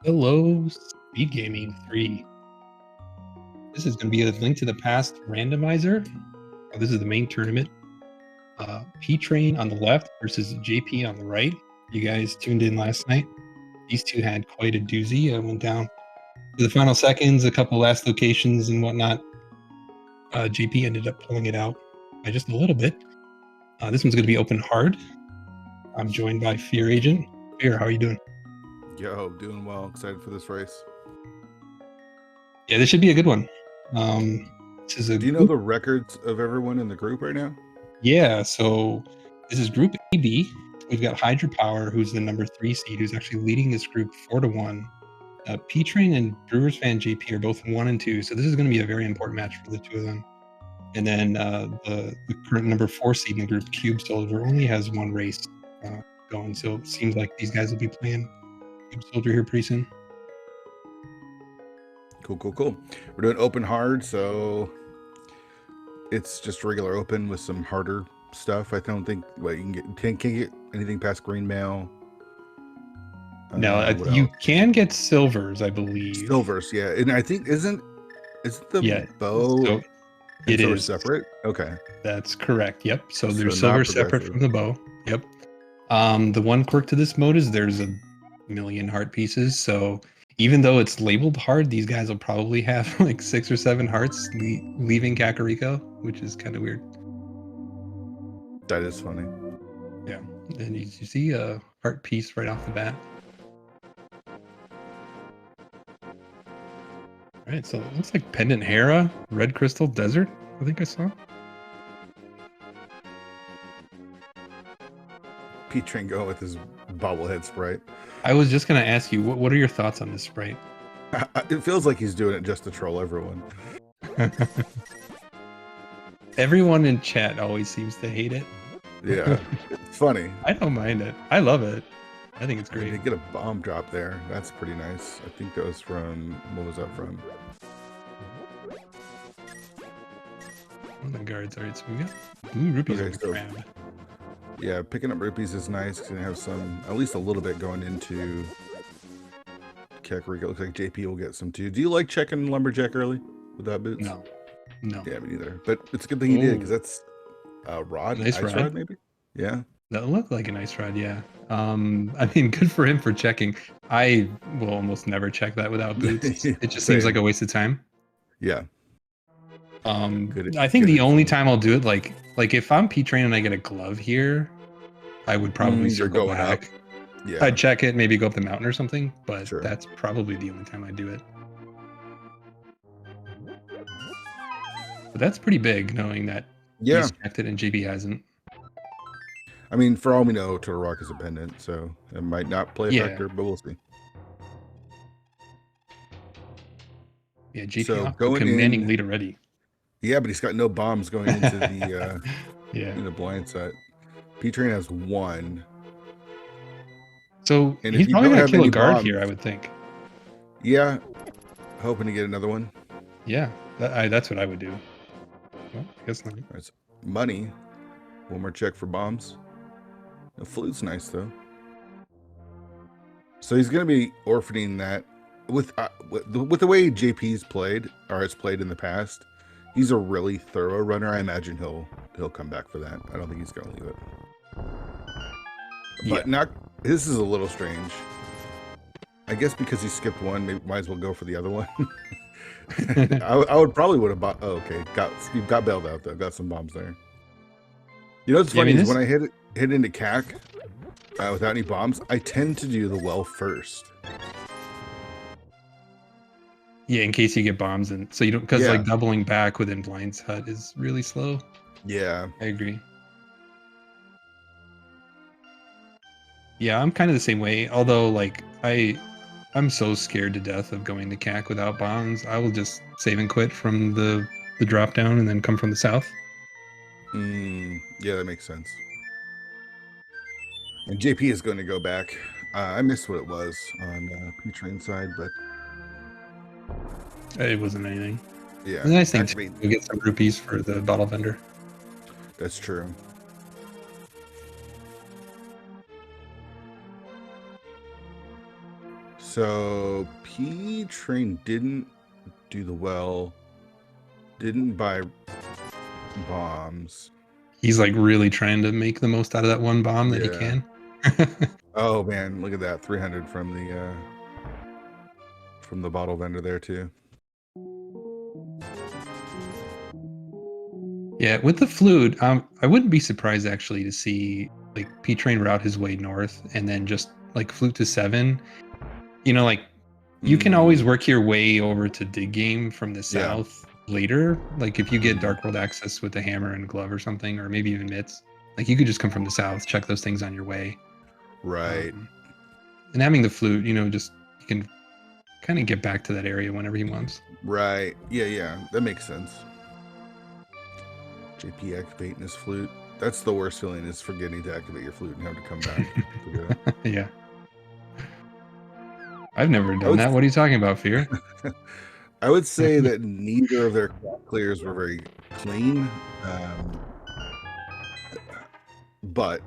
Hello, SpeedGaming 3. This is going to be a link to the past randomizer. This is the main tournament. P-Train on the left versus JP on the right. You guys tuned in last night. These two had quite a doozy. I went down to the final seconds, a couple last locations and whatnot. JP ended up pulling it out by just a little bit. This one's going to be open hard. I'm joined by Fear Agent. Fear, how are you doing? Yo, doing well. Excited for this race. Yeah, this should be a good one. This is a Do you know the records of everyone in the group right now? Yeah, so this is Group AB. We've got Hydropower, who's the number 3 seed, who's actually leading this group 4-1. P-Train and BrewersFanJP are both 1 and 2, so this is going to be a very important match for the two of them. And then the current number 4 seed in the group, Cube Soldier, only has one race going, so it seems like these guys will be playing Cube Soldier here pretty soon. Cool. We're doing open hard, so it's just regular open with some harder stuff. I don't think you can get can't get anything past green mail. No, you can get silvers, I believe. Silvers, yeah, and I think isn't the bow? So it is separate. Okay, that's correct. Yep. So there's silver separate from the bow. Yep. The one quirk to this mode is there's a million heart pieces. So even though it's labeled hard, these guys will probably have like 6 or 7 hearts leaving Kakariko, which is kind of weird. That is funny. Yeah. And you see a heart piece right off the bat. All right, so it looks like Pendant Hera, Red Crystal Desert, I think I saw. P-Train go with his bobblehead sprite. I was just going to ask you, what are your thoughts on this sprite? It feels like he's doing it just to troll everyone. Everyone in chat always seems to hate it. Yeah, it's funny. I don't mind it. I love it. I think it's great. They get a bomb drop there. That's pretty nice. I think that was from, what was that from? One of the guards. All right, so we got blue rupees on the ground. Yeah, picking up rupees is nice. Gonna have some, at least a little bit going into Kakariko. Looks like JP will get some too. Do you like checking Lumberjack early without boots? No. Yeah, me neither. But it's a good thing he did, because that's a rod. Nice rod, maybe? Yeah. That looked like an ice rod, yeah. I mean, good for him for checking. I will almost never check that without boots. It just seems like a waste of time. Yeah. I think the only time I'll do it, like if I'm P-Train and I get a glove here, I would probably circle back. Up. Yeah. I'd check it, maybe go up the mountain or something, but that's probably the only time I do it. But that's pretty big, knowing that he's checked it and JB hasn't. I mean, for all we know, Turtle Rock is a pendant, so it might not play a factor, but we'll see. Yeah, JP commanding lead already. Yeah, but he's got no bombs going into the the blind side. P-Train has 1. So he's probably gonna kill a guard here, I would think. Yeah, hoping to get another one. Yeah, that's what I would do. Well, I guess not. Right, money. One more check for bombs. The flute's nice though. So he's gonna be orphaning that with the way JP's played or has played in the past. He's a really thorough runner. I imagine he'll come back for that. I don't think he's gonna leave it. But this is a little strange. I guess because he skipped one, maybe might as well go for the other one. I would have bought. Oh, okay, got bailed out though. Got some bombs there. You know what's funny is when I hit into CAC without any bombs, I tend to do the well first. Yeah, in case you get bombs, and so you don't, because like doubling back within Blind's Hut is really slow. Yeah, I agree. Yeah, I'm kind of the same way. Although, like, I'm so scared to death of going to CAC without bombs. I will just save and quit from the drop down and then come from the south. Yeah, that makes sense. And JP is going to go back. I missed what it was on P-Train side, but it wasn't anything. Yeah, the nice thing to get some rupees for the bottle vendor. That's true. So P Train didn't do the well, didn't buy bombs. He's like really trying to make the most out of that one bomb that he Yeah. can. Oh man, look at that. 300 from the bottle vendor there too. Yeah, with the flute, I wouldn't be surprised actually to see like P-Train route his way north and then just like flute to 7. You know, like you can always work your way over to Dig Game from the south later. Like if you get Dark World access with the hammer and glove or something, or maybe even mitts, like you could just come from the south, check those things on your way. Right. And having the flute, you know, just you can kind of get back to that area whenever he wants. Right. Yeah. That makes sense. JP activating his flute. That's the worst feeling, is forgetting to activate your flute and have to come back to do it. Yeah. I've never done that. What are you talking about, Fear? I would say that neither of their clears were very clean. But,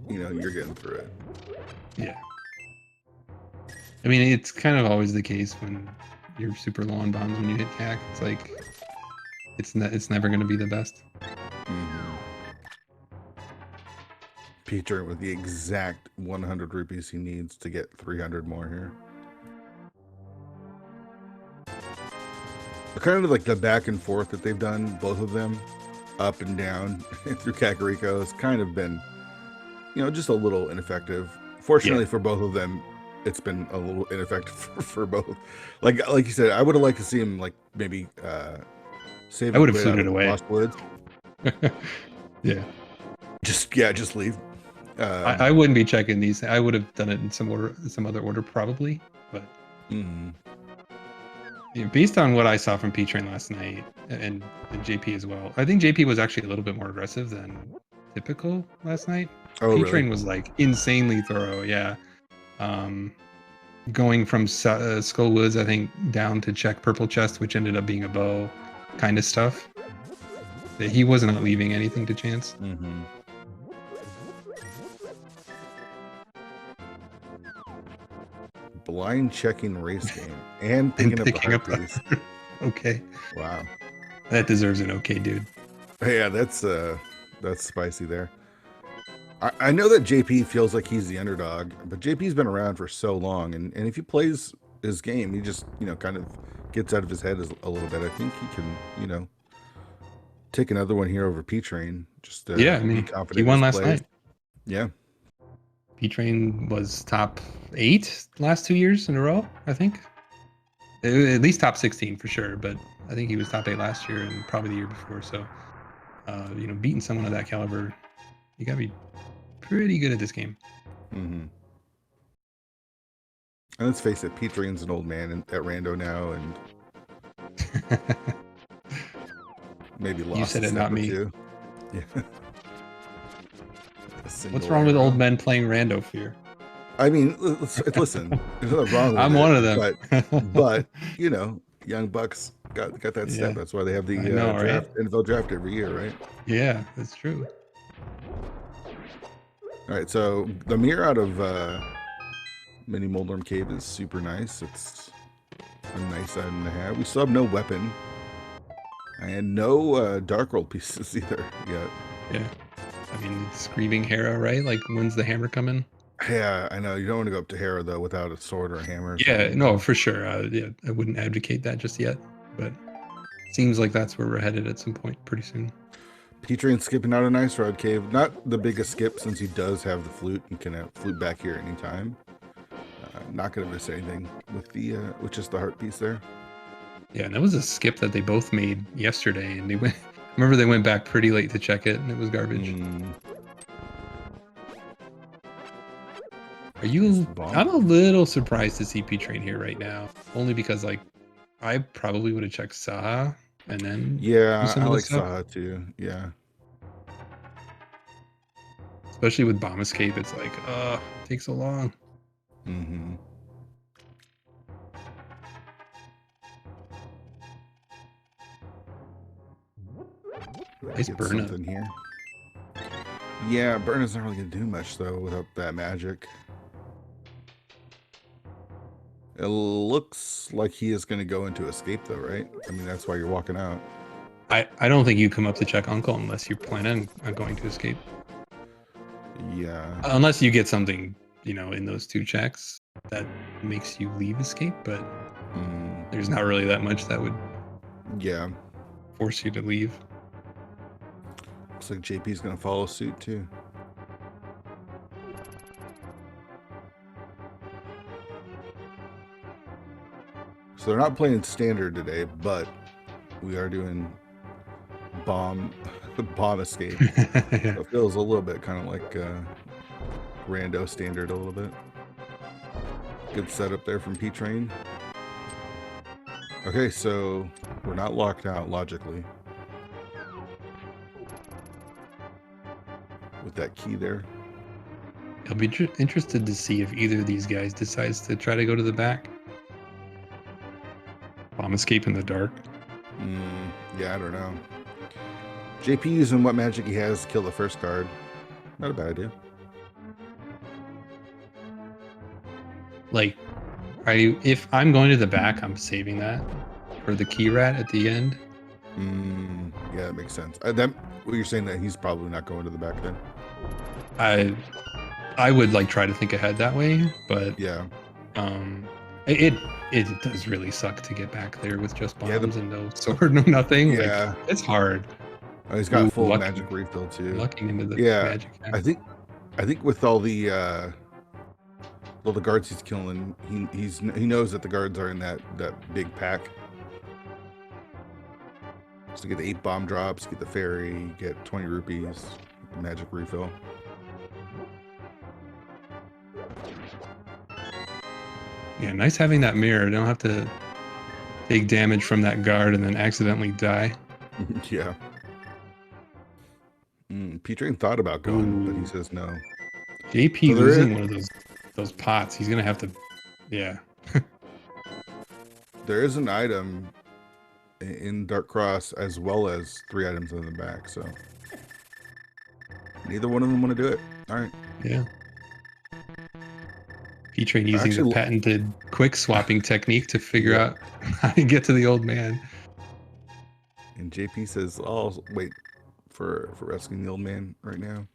you know, you're getting through it. Yeah. I mean, it's kind of always the case when you're super low on bombs when you hit CAC. It's like, it's never going to be the best. Peter with the exact 100 rupees he needs to get 300 more here. Kind of like the back and forth that they've done, both of them, up and down through Kakariko, has kind of been, you know, just a little ineffective. Fortunately for both of them, it's been a little ineffective for both. Like you said, I would have liked to see him like maybe save. I would have fluted away. Lost Woods. Yeah. Just leave. I wouldn't be checking these. I would have done it in some other order probably, but based on what I saw from P-Train last night and JP as well, I think JP was actually a little bit more aggressive than typical last night. Oh, P-Train really? was like insanely thorough. Yeah. Going from Skull Woods, I think, down to check Purple Chest, which ended up being a bow kind of stuff. He was not leaving anything to chance. Blind checking race game and picking up the heart piece. Okay. Wow. That deserves an okay, dude. Yeah, that's spicy there. I know that JP feels like he's the underdog, but JP's been around for so long, and if he plays his game, he just, you know, kind of gets out of his head a little bit. I think he can, you know, take another one here over P-Train. Just yeah, I mean, be confident. He won last night. Yeah. P-Train was top 8 last 2 years in a row, I think. At least top 16 for sure, but I think he was top 8 last year and probably the year before. So, you know, beating someone of that caliber, you gotta be pretty good at this game. And let's face it, P-Train's an old man at Rando now, and maybe lost. You said it, not me. Yeah. What's wrong with old men playing Rando, Fear? I mean, listen, there's nothing wrong with I'm one of them. But you know, young bucks got that step. Yeah. That's why they have the right? NFL draft every year, right? Yeah, that's true. All right, so the mirror out of Mini Moldorm Cave is super nice. It's a nice item to have. We still have no weapon and no Dark World pieces either yet. Yeah. I mean, Screaming Hera, right? Like, when's the hammer coming? Yeah, I know. You don't want to go up to Hera, though, without a sword or a hammer. Yeah, no, for sure. Yeah, I wouldn't advocate that just yet, but seems like that's where we're headed at some point pretty soon. P-Train skipping out a nice Rod Cave. Not the biggest skip, since he does have the flute and can flute back here anytime. Not going to miss anything with just the heart piece there. Yeah, and that was a skip that they both made yesterday, and they went. Remember, they went back pretty late to check it, and it was garbage. I'm a little surprised to see P-Train here right now, only because like I probably would have checked Saha and then I like Saha too. Yeah, especially with Bomb Escape, it's like it takes so long. Nice burn up here. Yeah, burn is not really gonna do much though without that magic. It looks like he is going to go into escape, though, right? I mean, that's why you're walking out. I don't think you come up to check Uncle unless you plan on going to escape. Yeah. Unless you get something, you know, in those 2 checks that makes you leave escape, but there's not really that much that would force you to leave. Looks like JP's going to follow suit, too. So they're not playing standard today, but we are doing bomb escape. Yeah. It feels a little bit kind of like rando standard a little bit. Good setup there from P-Train. Okay, so we're not locked out logically with that key there. I'll be interested to see if either of these guys decides to try to go to the back. Bomb escape in the dark. Yeah, I don't know. JP using what magic he has to kill the first guard. Not a bad idea. Like, if I'm going to the back, I'm saving that for the key rat at the end. Yeah, that makes sense. What you're saying that he's probably not going to the back then? I would like try to think ahead that way, but yeah, it does really suck to get back there with just bombs and no sword, no nothing. Yeah, like, it's hard. Oh, he's got full magic refill too. Lucking into the magic. I think with all the guards he's killing, he knows that the guards are in that big pack. So get the 8 bomb drops, get the ferry, get 20 rupees, get the magic refill. Yeah, nice having that mirror. Don't have to take damage from that guard and then accidentally die. Yeah. P-Train thought about going, but he says no. JP so losing one of those pots. He's gonna have to. Yeah. There is an item in Dark Cross as well as 3 items in the back, so neither one of them want to do it. All right. Yeah. P-Train using the patented quick swapping technique to figure out how to get to the old man. And JP says, "I'll wait for rescuing the old man right now."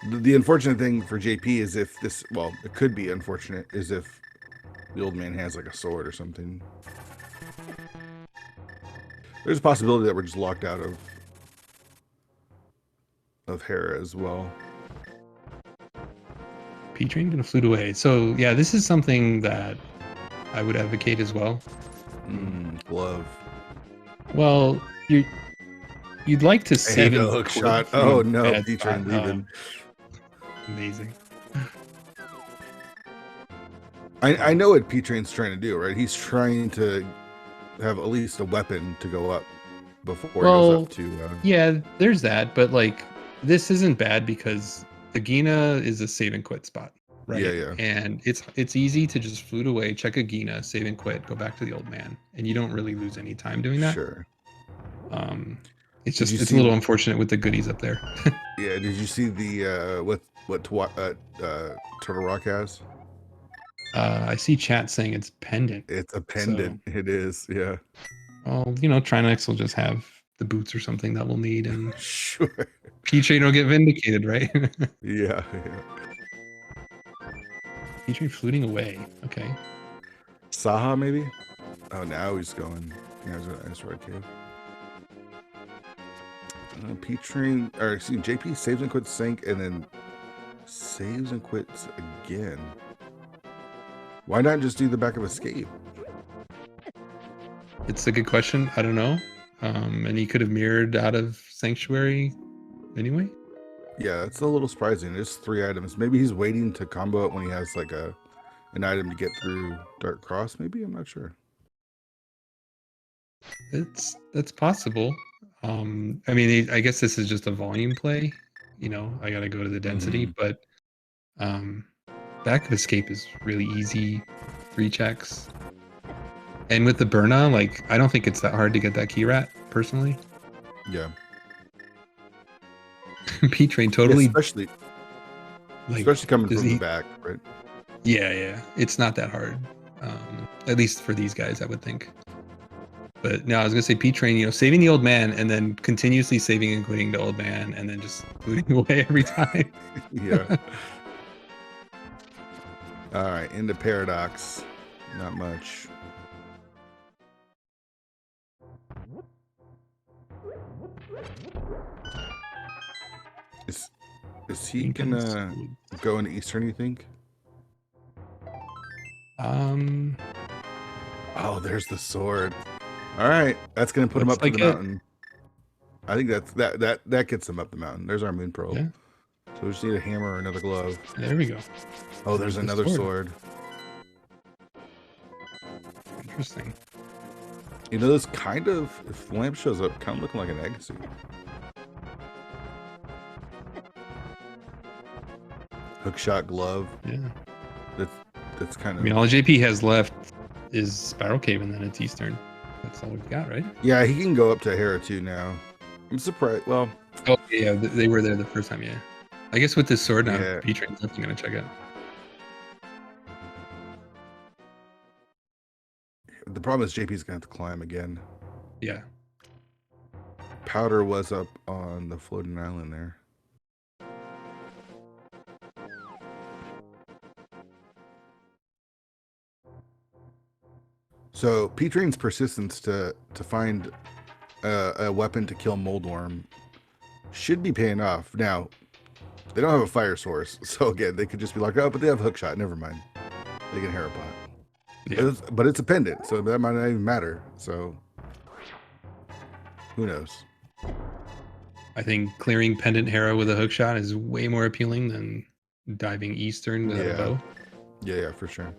The unfortunate thing for JP is if this, well, it could be unfortunate, is if the old man has like a sword or something. There's a possibility that we're just locked out of Hera as well. P-Train gonna flute away. So yeah, this is something that I would advocate as well. Glove. Well, you'd like to save a hook shot. Oh no, P-Train leaving. Amazing. I know what P-Train's trying to do, right? He's trying to have at least a weapon to go up before he goes up to. Yeah, there's that, but like this isn't bad because the Gina is a save and quit spot, right? Yeah. And it's easy to just flute away, check a Gina, save and quit, go back to the old man, and you don't really lose any time doing that. Sure. It's just it's a little unfortunate with the goodies up there. Yeah. Did you see the what Turtle Rock has? I see chat saying it's pendant. It's a pendant. So, it is. Yeah. Well, you know, Trinex will just have the boots or something that we'll need, and sure. P-Train will get vindicated, right? Yeah. P-Train fluting away. Okay. Saha maybe? Oh, now he's going. Yeah, that's right, kid. P-Train, or excuse me, JP saves and quits sync, and then saves and quits again. Why not just do the back of escape? It's a good question. I don't know. And he could have mirrored out of Sanctuary anyway. Yeah, it's a little surprising. It's 3 items. Maybe he's waiting to combo it when he has like an item to get through Dark Cross. Maybe, I'm not sure. That's possible. I mean, I guess this is just a volume play. You know, I gotta go to the density, but back of escape is really easy. 3 checks. And with the Burna, like, I don't think it's that hard to get that key rat, personally. Yeah. P-Train totally... Yeah, especially coming from the back, right? Yeah. It's not that hard. At least for these guys, I would think. But no, I was gonna say P-Train, you know, saving the old man and then continuously saving and quitting the old man and then just looting away every time. Yeah. All right, into Paradox. Not much. Is he gonna go into Eastern, you think? Oh, there's the sword. All right, that's gonna put him up to the mountain. I think that gets him up the mountain. There's our moon probe. Yeah. So we just need a hammer or another glove. There we go. Oh, there's another sword. Interesting. You know, this kind of, if the lamp shows up, kind of looking like an egg suit. Hookshot glove. Yeah. That's kind of. I mean, all JP has left is Spiral Cave, and then it's Eastern. That's all we've got, right? Yeah, he can go up to Hera too now. I'm surprised. Well. Oh yeah, they were there the first time. Yeah. I guess with this sword now, P-Train's definitely gonna check it. The problem is JP's gonna have to climb again. Yeah. Powder was up on the floating island there. So P-Train's persistence to find a weapon to kill Moldworm should be paying off. Now, they don't have a fire source, so again, they could just be like, oh, but they have hookshot. Never mind. They can Hera pot. Yeah. But it's a pendant, so that might not even matter. So who knows? I think clearing pendant Hera with a hookshot is way more appealing than diving Eastern with a bow. Yeah, for sure.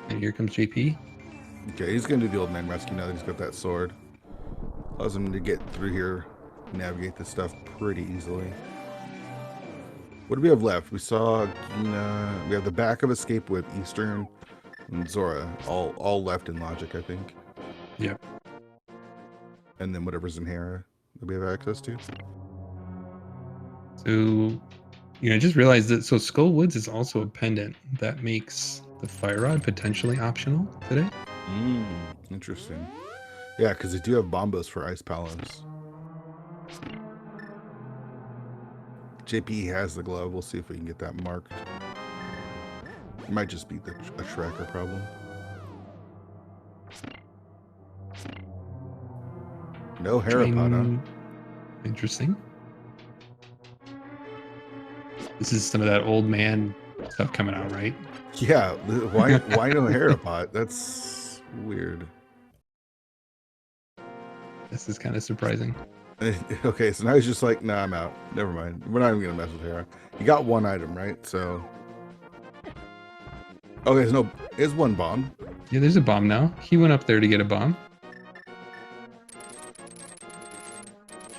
And here comes JP. Okay, he's gonna do the old man rescue now that he's got that sword. Allows him to get through here, navigate this stuff pretty easily. What do we have left? We saw Gina. We have the back of Escape with Eastern and Zora. All left in Logic, I think. Yep. And then whatever's in Hera that we have access to. So, you know, I just realized that so Skull Woods is also a pendant that makes the fire rod potentially optional today. Interesting. Yeah, because they do have bombos for Ice Palace. JP has the glove. We'll see if we can get that marked. It might just be a tracker problem. No Hera pot, huh? Interesting. This is some of that old man stuff coming out, right? Yeah. Why no Hera pot? That's weird. This is kind of surprising. Okay, so now he's just like, nah, I'm out. Never mind. We're not even gonna mess with Hera. You got one item, right? So. Okay, there's no. There's one bomb. Yeah, there's a bomb now. He went up there to get a bomb.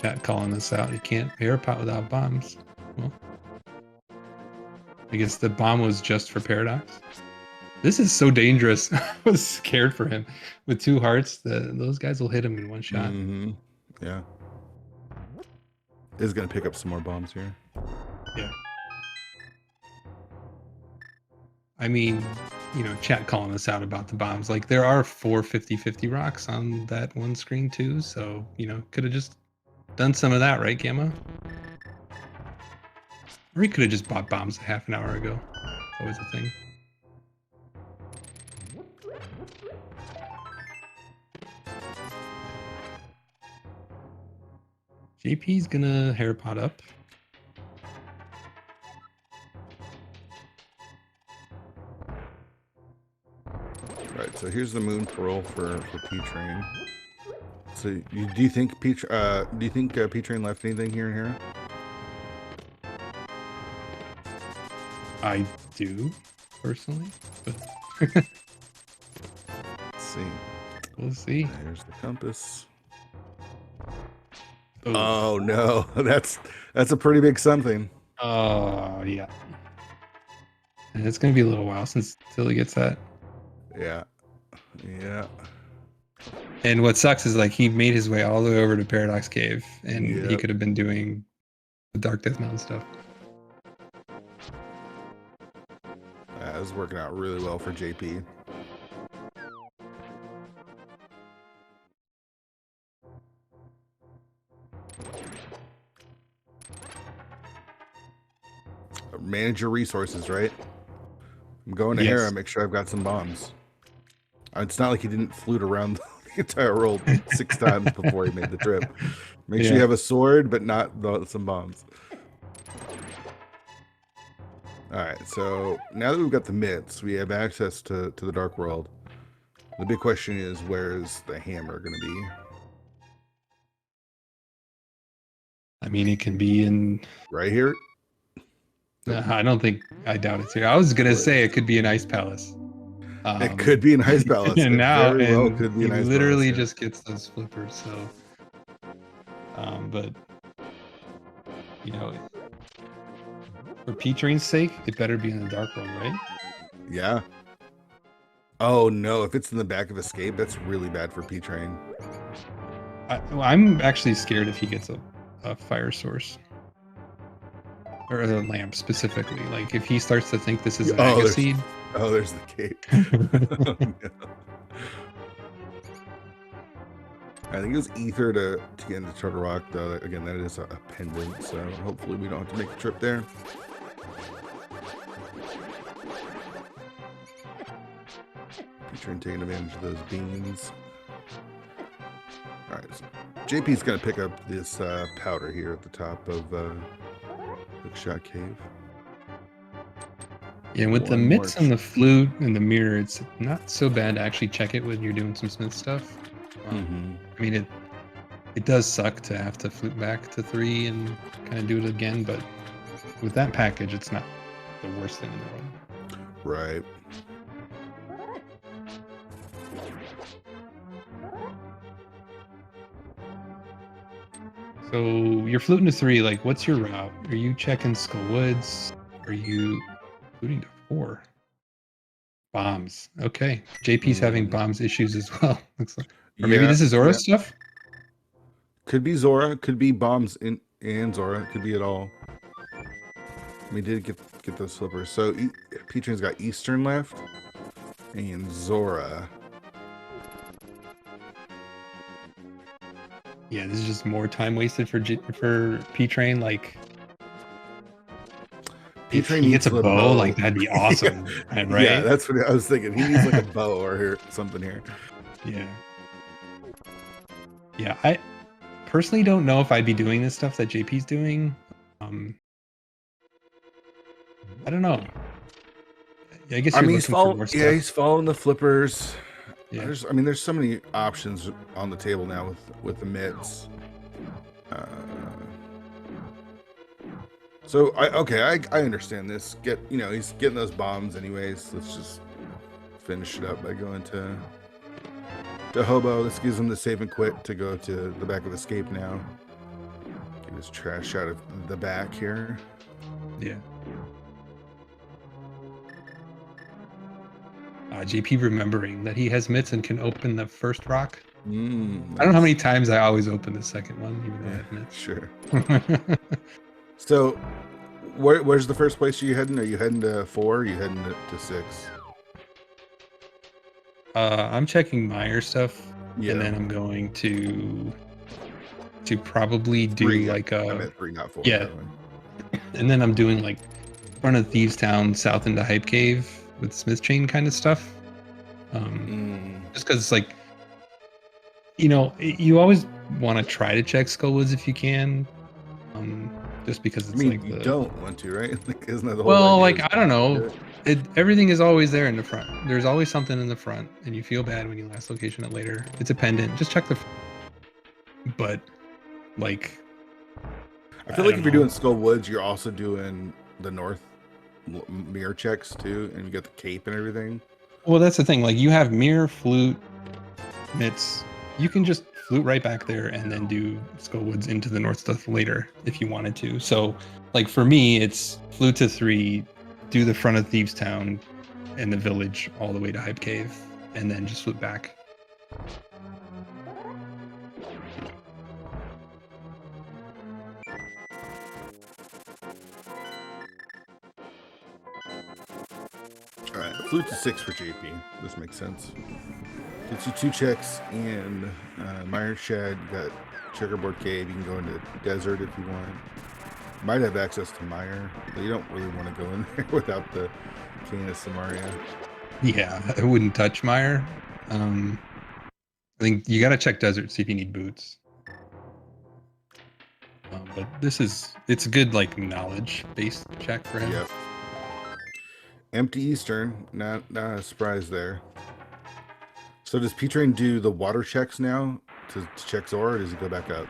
Chat calling this out. You can't Hera pot without bombs. Well, I guess the bomb was just for Paradox. This is so dangerous. I was scared for him. With 2 hearts, those guys will hit him in one shot. Yeah. Is going to pick up some more bombs here. Yeah. I mean, you know, chat calling us out about the bombs. Like, there are 4 50-50 rocks on that one screen, too. So, you know, could have just done some of that, right, Gamma? Or he could have just bought bombs half an hour ago. That's always a thing. JP's gonna Hera pot up. Right, so here's the moon pearl for P-Train. So do you think P-Train left anything here and here? I do, personally. But let's see. We'll see. There's the compass. Ooh. Oh no, that's a pretty big something. Oh yeah. And it's gonna be a little while until he gets that. Yeah. And what sucks is like he made his way all the way over to Paradox Cave, and he could have been doing the Dark Death Mountain stuff. This is working out really well for JP. Manage your resources, right? I'm going to Hera, make sure I've got some bombs. It's not like he didn't flute around the entire world 6 times before he made the trip. Make sure you have a sword, but not some bombs. All right, so now that we've got the mitts, we have access to the Dark World. The big question is, where is the hammer going to be? I mean, it can be in... Right here? I don't think... I doubt it's here. I was going to say it could be an ice palace. It could be an ice palace. And now, very well could be an ice palace. He literally just gets those flippers, so... but... You know... For P-Train's sake, it better be in the Dark World, right? Yeah. Oh, no. If it's in the back of Escape, that's really bad for P-Train. I'm actually scared if he gets a fire source. Or a lamp, specifically. Like, if he starts to think this is an Aga Seed. Oh, there's the cape. Oh, no. I think it was Ether to get into Charter Rock, though. Again, that is a pendant, so hopefully we don't have to make a trip there. P-Train taking advantage of those beams. All right, so JP's going to pick up this powder here at the top of Hookshot Cave. Yeah, with the mitts and the flute and the mirror, it's not so bad to actually check it when you're doing some Smith stuff. I mean, it does suck to have to flute back to 3 and kind of do it again, but with that package, it's not the worst thing in the world. Right. So you're fluting to 3. Like, what's your route? Are you checking Skull Woods? Are you fluting to 4? Bombs. Okay. JP's having bombs issues as well. Looks like. Or maybe this is Zora stuff? Could be Zora. Could be bombs and Zora. Could be it all. We did get those slippers. So P-Train's got Eastern left. And Zora. Yeah, this is just more time wasted for P-Train. Like, P-Train he gets a bow, like that'd be awesome, right? Yeah, that's what I was thinking. He needs like a bow or something here. Yeah. Yeah, I personally don't know if I'd be doing this stuff that JP's doing. I don't know. I guess he's following. Yeah, he's following the flippers. Yeah. There's so many options on the table now with the mitts. So I understand this. He's getting those bombs anyways. Let's just finish it up by going to Hobo. This gives him the save and quit to go to the back of Escape now. Get his trash out of the back here. Yeah. JP remembering that he has mitts and can open the first rock. Nice. I don't know how many times I always open the second one, even though I have mitts. Sure. So, where's the first place you heading? Are you heading to 4 or are you heading to 6? I'm checking Meyer stuff, and then I'm going to probably do 3, like a... I'm at 3, not 4. Yeah. And then I'm doing like front of Thieves Town, south into Hype Cave with Smith Chain kind of stuff. Just because it's like, you always want to try to check Skullwoods if you can. Just because it's you don't want to, right? Like, isn't that the whole well, like, I don't know. Everything is always there in the front. There's always something in the front, and you feel bad when you last location it later. It's a pendant. Just check the front. But, like... I feel like if you're doing Skullwoods, you're also doing the north mirror checks, too, and you got the cape and everything. Well, that's the thing. Like, you have mirror, flute, mitts. You can just flute right back there and then do Skullwoods into the north stuff later if you wanted to. So, like, for me, it's flute to 3, do the front of Thieves Town and the village all the way to Hype Cave, and then just flute back. Flew to 6 for JP. This makes sense. Gets you 2 checks in Mire Shed. You got Checkerboard Cave. You can go into Desert if you want. Might have access to Mire, but you don't really want to go in there without the Cane of Samaria. Yeah, I wouldn't touch Mire. I think you got to check Desert, see if you need boots. But it's a good like knowledge-based check for him. Yep. Empty Eastern, not a surprise there. So does P-Train do the water checks now to check Zora, or does he go back up?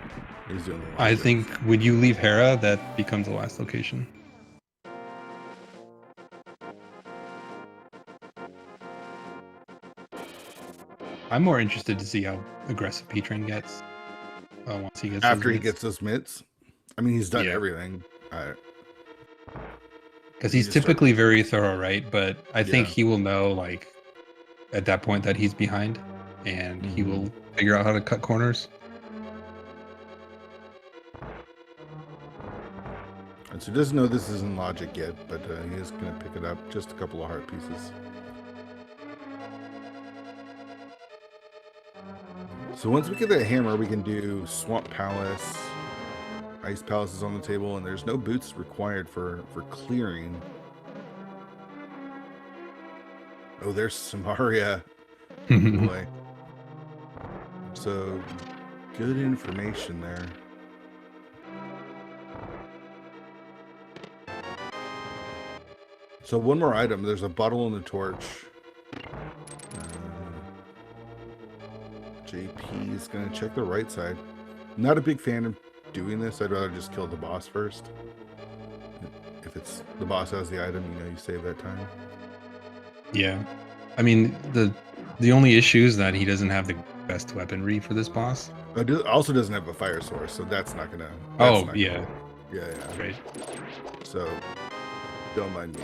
He's doing the water I checks. think when you leave Hera, that becomes the last location. I'm more interested to see how aggressive P-Train gets once he gets after he gets those mitts. I mean, he's done Yeah. everything. Because he's typically very thorough, right? But I think Yeah. he will know, like, at that point that he's behind, and he will figure out how to cut corners. And so he doesn't know this isn't logic yet, but he is going to pick it up. Just a couple of heart pieces. So once we get that hammer, we can do Swamp Palace. Ice Palace is on the table, and there's no boots required for clearing. Oh, there's Samaria. Boy. So good information there. So one more item. There's a bottle and a torch. JP is going to check the right side. Not a big fan of doing this. I'd rather just kill the boss first. If it's the boss has the item, you know, you save that time. Yeah. I mean, the only issue is that he doesn't have the best weaponry for this boss. It also doesn't have a fire source, so that's not going to... Oh, yeah. Yeah. Right. So, don't mind me.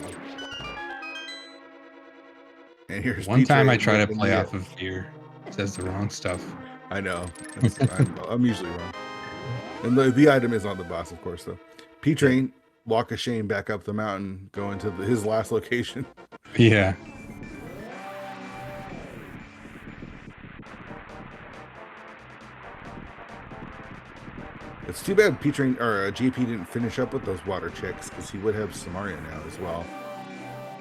And here's one time I try to play off of fear. It says the wrong stuff. I know. I'm usually wrong. And the item is on the boss, of course, though. P-Train, walk of shame back up the mountain, going to his last location. Yeah. It's too bad P-Train or JP didn't finish up with those water checks, because he would have Samaria now as well.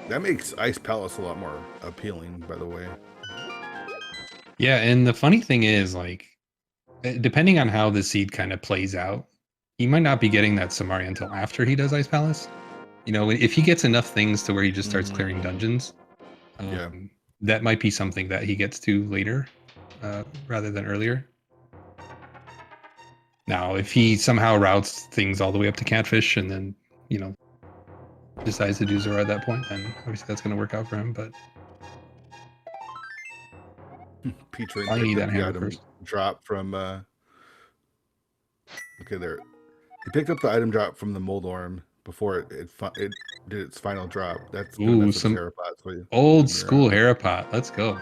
That makes Ice Palace a lot more appealing, by the way. Yeah, and the funny thing is, like, depending on how the seed kind of plays out, he might not be getting that Samaria until after he does Ice Palace. You know, if he gets enough things to where he just starts clearing dungeons, that might be something that he gets to later rather than earlier. Now, if he somehow routes things all the way up to Catfish and then, you know, decides to do Zora at that point, then obviously that's going to work out for him. But P-Train I need picked that up the hammer item first. drop from okay, there. He picked up the item drop from the mold orm before it did its final drop. That's some Herapots for you. Old school Herapot. Let's go.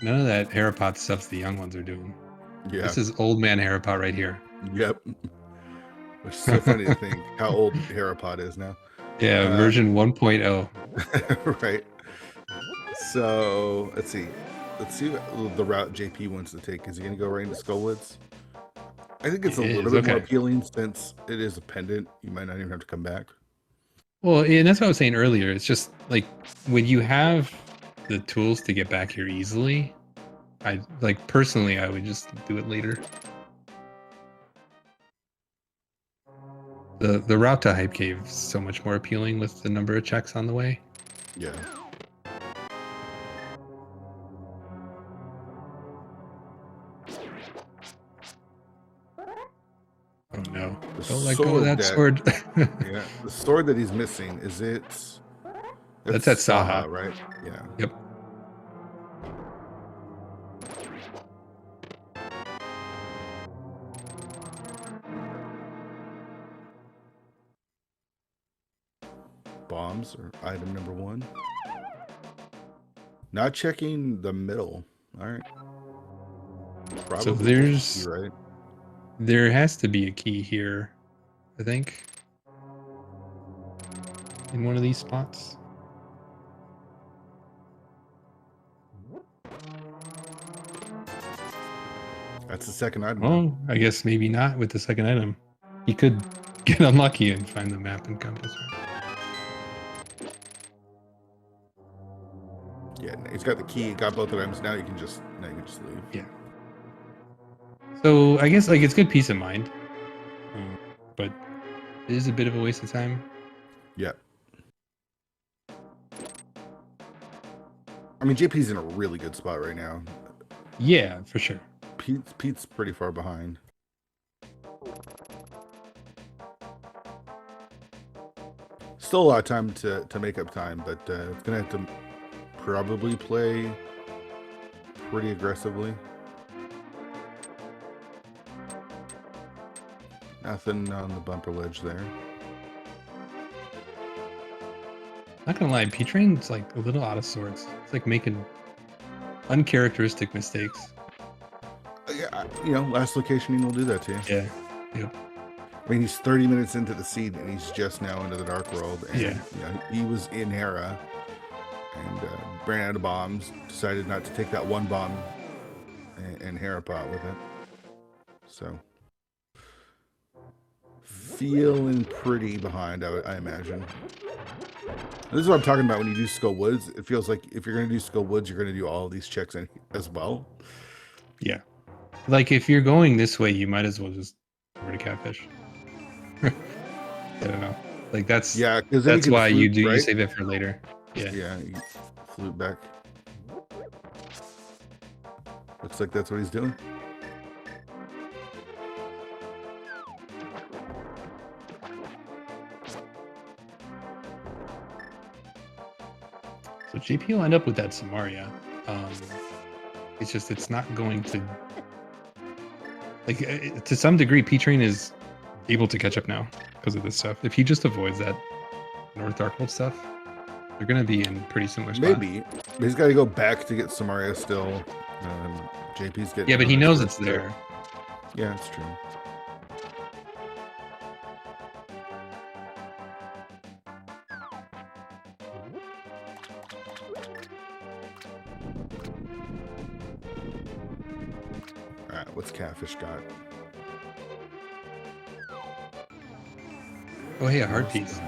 None of that Herapot stuff the young ones are doing. Yeah. This is old man Herapot right here. Yep. Which is so funny to think how old Herapot is now. Yeah, version 1.0. Right. So let's see the route JP wants to take. Is he going to go right into Skullwoods? I think it's a little bit more appealing since it is a pendant. You might not even have to come back. Well, and that's what I was saying earlier. It's just like when you have the tools to get back here easily, I personally I would just do it later. The route to Hype Cave is so much more appealing with the number of checks on the way. Yeah. Oh no. Don't let go of that sword. Yeah. The sword that he's missing, is it? That's at Saha, right? Yeah. Yep. Bombs are item number 1. Not checking the middle. All right. So there's there has to be a key here, I think. in one of these spots. That's the second item. Oh, I guess maybe not with the second item. He could get unlucky and find the map and compass. Right? Yeah, he's got the key. Got both items. Now you can just leave. Yeah. So I guess like it's good peace of mind, but it is a bit of a waste of time. Yeah. I mean, JP's in a really good spot right now. Yeah, for sure. Pete's pretty far behind. Still a lot of time to make up time, but it's gonna have to probably play pretty aggressively. Nothing on the bumper ledge there. Not gonna lie, P-Train's like a little out of sorts. It's like making uncharacteristic mistakes. Yeah, you know, last locationing will do that to you. Yeah. Yep. I mean, he's 30 minutes into the seed, and he's just now into the Dark World. And, Yeah. you know, he was in Hera and ran out of bombs. Decided not to take that one bomb and Hera pot with it. So, feeling pretty behind, I imagine. This is what I'm talking about when you do Skull Woods. It feels like if you're going to do Skull Woods, you're going to do all of these checks as well. Yeah. Like if you're going this way, you might as well just over to Catfish. I don't know. Like that's why you do right? You save it for later. Yeah. Yeah. You flute back. Looks like that's what he's doing. So JP will end up with that Samaria. It's just it's not going to like to some degree. P-Train is able to catch up now because of this stuff. If he just avoids that North Dark World stuff, they're going to be in pretty similar spot. Maybe but he's got to go back to get Samaria still. JP's getting but he knows it's there. Yeah, it's true. What's Catfish got? Oh, hey, a heart piece.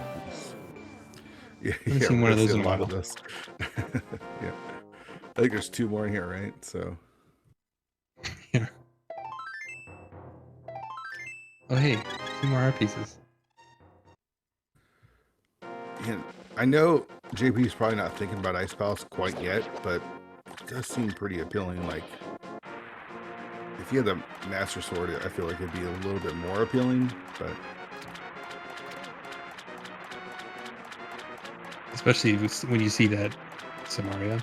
Yeah, I haven't seen one of those in a while. Yeah, I think there's 2 more in here, right? So. Yeah. Oh, hey, 2 more heart pieces. Yeah, I know JP's probably not thinking about Ice Palace quite yet, but it does seem pretty appealing. Like, if he had the Master Sword, I feel like it'd be a little bit more appealing, but... Especially when you see that Samaria.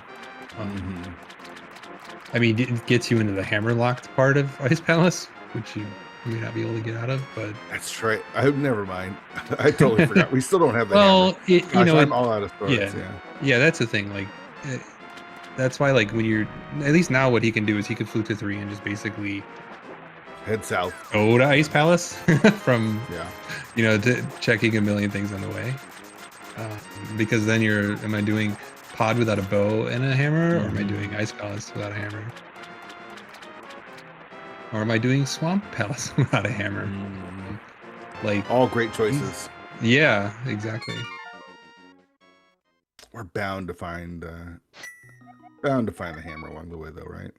I mean, it gets you into the hammer-locked part of Ice Palace, which you may not be able to get out of, but... That's right. Never mind. I totally forgot. We still don't have that hammer. I'm all out of swords, yeah, that's the thing. Like... That's why, like, when you're at least now, what he can do is he could flute to 3 and just basically head south, go to Ice Palace from, checking a million things on the way. Because then am I doing pod without a bow and a hammer, or am I doing Ice Palace without a hammer, or am I doing Swamp Palace without a hammer? Like all great choices. Yeah, exactly. We're bound to find the hammer along the way, though, right?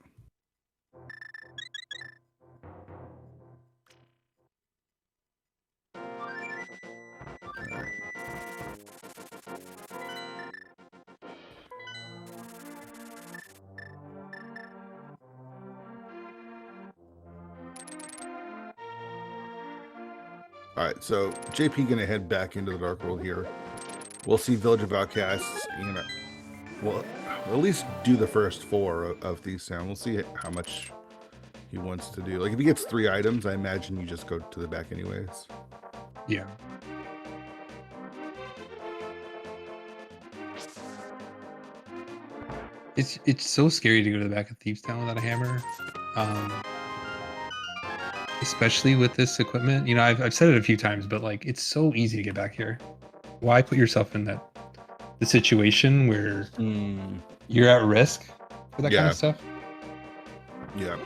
All right, so JP gonna head back into the Dark World here. We'll see Village of Outcasts. Well, at least do the first 4 of these sound. We'll see how much he wants to do. Like, if he gets 3 items, I imagine you just go to the back anyways. Yeah. It's so scary to go to the back of Thieves Town without a hammer. Especially with this equipment. I've said it a few times, but like it's so easy to get back here. why put yourself in the situation where you're at risk for that kind of stuff? Yeah.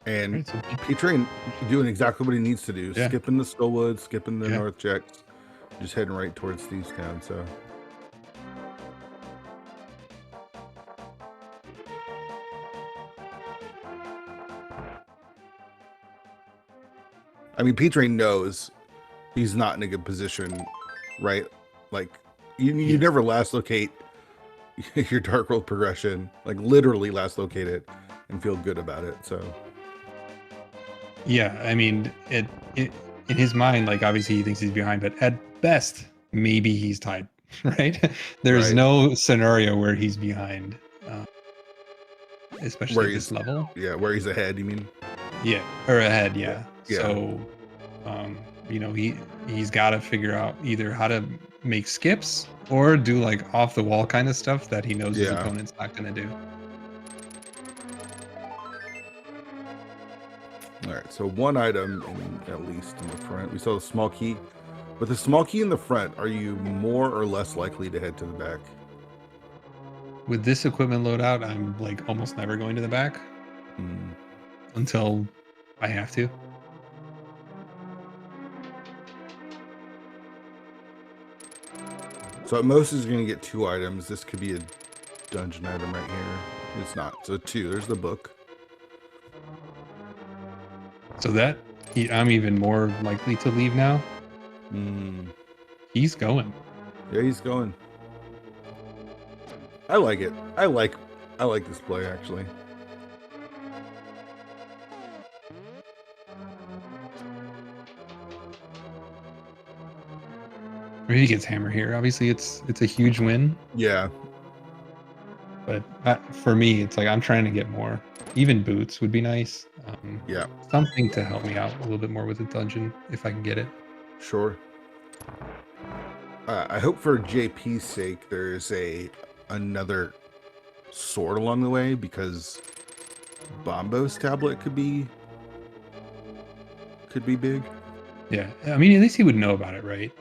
And Right, so P-Train doing exactly what he needs to do. Yeah. Skipping the Stillwoods, skipping the Yeah. North Checks, just heading right towards Thievestown. So I mean, P-Train knows he's not in a good position, right? Like you never last locate your Dark World progression, like literally last locate it and feel good about it. So yeah, I mean, it in his mind, like obviously he thinks he's behind, but at best, maybe he's tied, right? There's Right. no scenario where he's behind, especially where at this he's level. where he's ahead, you mean? Yeah, or ahead, yeah. Yeah. So, you know, he's got to figure out either how to make skips or do like off the wall kind of stuff that he knows his Yeah. opponent's not going to do. All right, so one item at least in the front. We saw the small key. With the small key in the front, are you more or less likely to head to the back? With this equipment loadout, I'm like almost never going to the back until I have to. So at most is going to get 2 items. This could be a dungeon item right here. It's not. So 2. There's the book. So that I'm even more likely to leave now. He's going. Yeah, he's going. I like it. I like this play actually. Maybe he gets hammer here. Obviously, it's a huge win. Yeah. But for me, it's like I'm trying to get more. Even boots would be nice. Yeah. Something to help me out a little bit more with the dungeon if I can get it. Sure. I hope for JP's sake there's another sword along the way, because Bombo's tablet could be big. Yeah, I mean, at least he would know about it, right?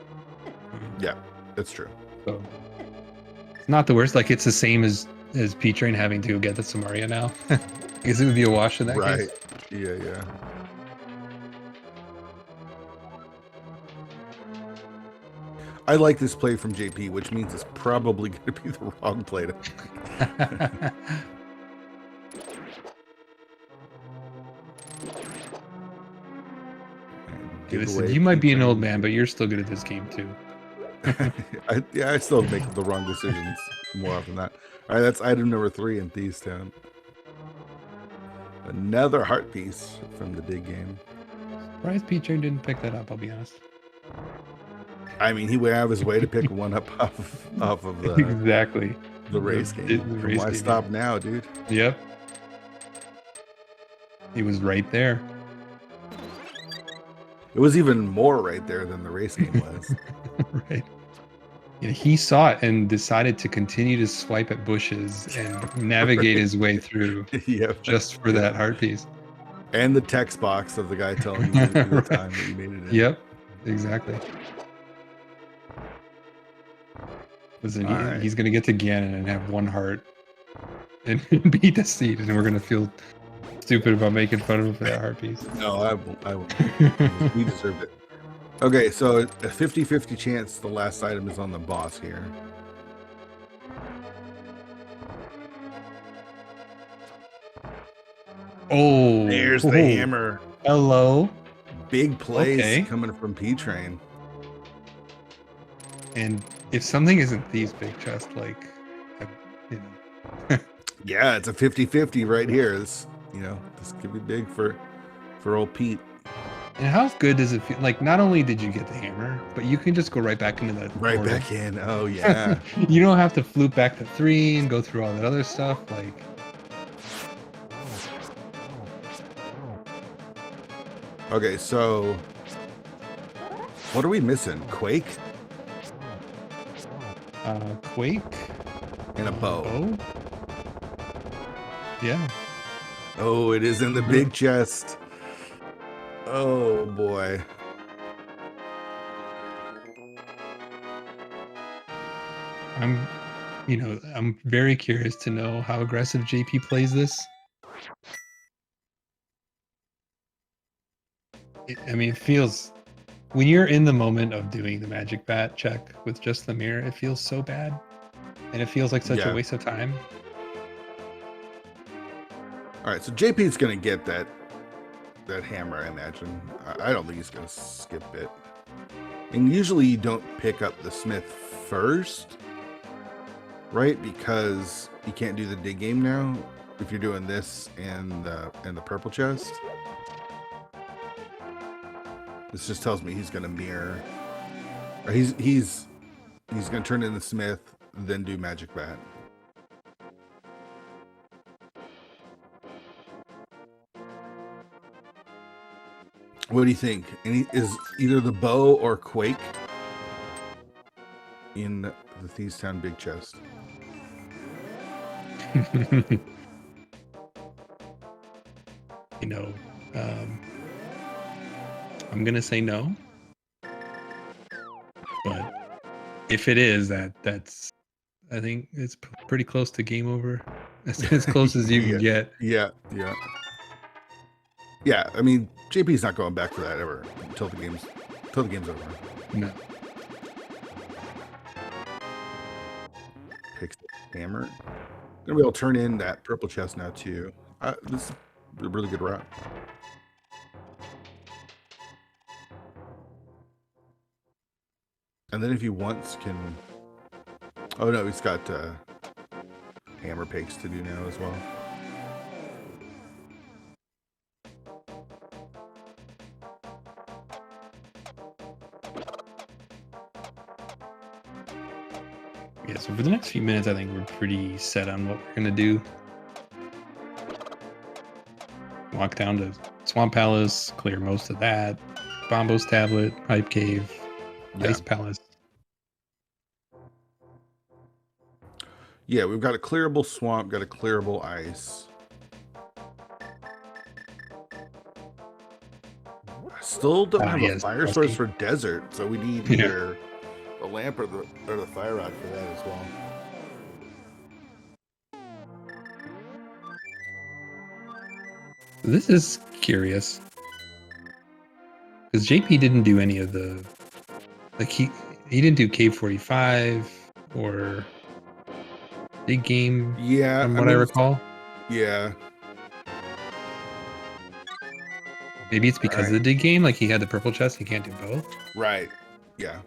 Yeah, that's true. So it's not the worst. Like, it's the same as P-Train having to get the Samaria now. I guess it would be a wash in that case. Yeah. I like this play from JP, which means it's probably going to be the wrong play to Listen, you might be an old man, but you're still good at this game too. I still make the wrong decisions more often than that. All right, that's item number 3 in Thievestown. Another heart piece from the big game. Surprised P-Train didn't pick that up, I'll be honest. I mean, he would have his way to pick one up off of the exactly the race game. Why stop now, dude? Yep. He was right there. It was even more right there than the race game was. Right. Yeah, he saw it and decided to continue to swipe at bushes and navigate his way through just for that heart piece. And the text box of the guy telling you the time that you made it in. Yep, exactly. Listen, he's going to get to Ganon and have 1 heart and beat the seed, and we're going to feel stupid about making fun of him for that heart piece. No, I won't. We deserved it. Okay, so a 50-50 chance the last item is on the boss here. Oh, there's the hammer. Hello. Big plays coming from P-Train. And if something isn't Thieves' big chest, like, you know. Yeah, it's a 50-50 right here. This could be big for old Pete. And how good does it feel? Like, not only did you get the hammer, but you can just go right back into that. Right portal. Back in. Oh, yeah. You don't have to flute back to 3 and go through all that other stuff. Like, okay, so what are we missing? Quake? Quake? And a bow. Yeah. Oh, it is in the big chest. Oh boy. I'm very curious to know how aggressive JP plays this. It feels, when you're in the moment of doing the magic bat check with just the mirror, it feels so bad. And it feels like such a waste of time. All right, so JP's going to get that hammer, I imagine. I don't think he's going to skip it. And usually you don't pick up the smith first, right? Because you can't do the dig game now if you're doing this and the purple chest. This just tells me he's going to mirror. Or he's going to turn in the smith, then do magic bat. What do you think? Is either the bow or quake in the Thieves Town big chest? I'm gonna say no, but if it is, that's I think it's pretty close to game over. As close as you can get. Yeah. I mean, JP's not going back for that ever until the game's over. No. Picks the hammer. Then we'll turn in that purple chest now too. This is a really good route. And then if he wants, can... Oh no, he's got hammer picks to do now as well. Yeah, so for the next few minutes, I think we're pretty set on what we're going to do. Walk down to Swamp Palace, clear most of that. Bombo's Tablet, Hype Cave, Ice Palace. Yeah, we've got a clearable swamp, got a clearable ice. I still don't have a fire source for desert, so we need either a lamp or the fire rod for that as well. This is curious because JP didn't do any of the, like he didn't do Cave 45 or big game. Yeah, from what I recall. Yeah. Maybe it's because of the dig game, like he had the purple chest, he can't do both. Right. Yeah.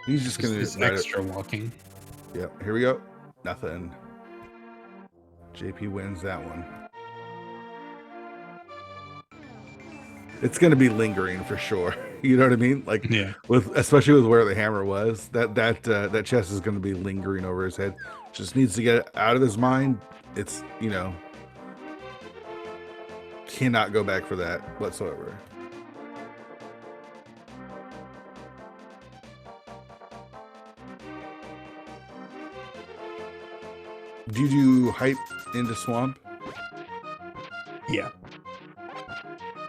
He's just gonna do extra walking. Yep. Here we go. Nothing. JP wins that one. It's gonna be lingering for sure. You know what I mean? Like, especially with where the hammer was, that chest is gonna be lingering over his head. Just needs to get it out of his mind. It's, cannot go back for that whatsoever. Do you do hype into swamp? Yeah.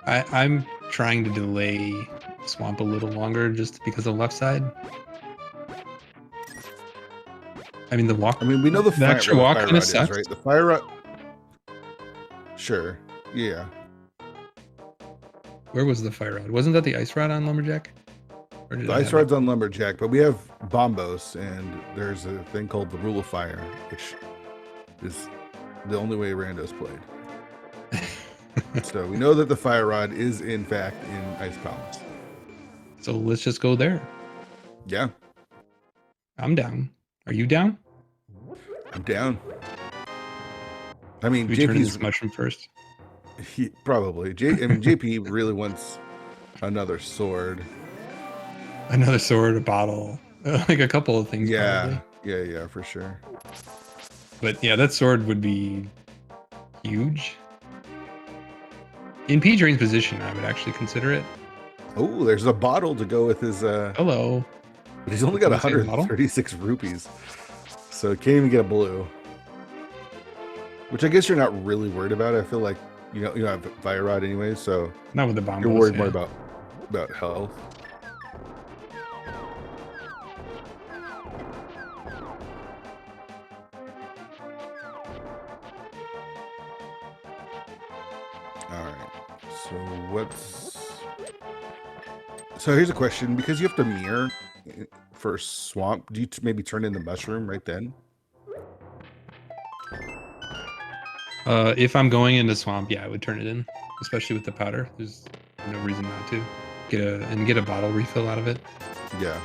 I'm trying to delay swamp a little longer just because of left side. I mean, the walk. I mean, we know the extra walk kind of sucks, right? The fire rod. Sure. Yeah. Where was the fire rod? Wasn't that the ice rod on Lumberjack? The ice rod's on Lumberjack, but we have Bombos, and there's a thing called the Rule of Fire, which is the only way Rando's played. So we know that the fire rod is in fact in Ice Palace. So let's just go there. Yeah. I'm down. Are you down? I'm down. I mean, we turn this mushroom first. Probably. JP really wants another sword. Another sword, a bottle, like a couple of things. Yeah. Probably. Yeah, for sure. But yeah, that sword would be huge. In P-Drain's position, I would actually consider it. Oh, there's a bottle to go with his... Hello. But he's only got 136 rupees. So can't even get a blue. Which I guess you're not really worried about. I feel like You don't have fire rod anyway, so Not with the bomb. you're worried more about health. All right. So here's a question: because you have to mirror for swamp, do you maybe turn in the mushroom right then? If I'm going into swamp, yeah, I would turn it in, especially with the powder. There's no reason not to get a bottle refill out of it. Yeah.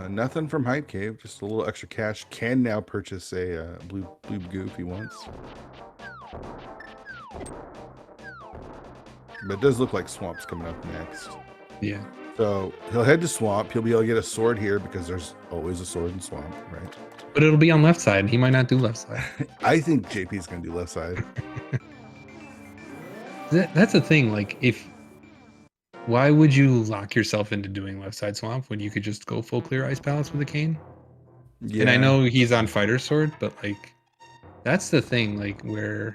Nothing from Hype Cave, just a little extra cash. Can now purchase a blue goo if he wants. But it does look like Swamp's coming up next. Yeah. So he'll head to Swamp. He'll be able to get a sword here because there's always a sword in Swamp, right? But it'll be on left side. He might not do left side. I think JP's going to do left side. That's the thing. Like, why would you lock yourself into doing left side swamp when you could just go full clear ice palace with a cane? Yeah. And I know he's on fighter sword, but like, that's the thing. Like, where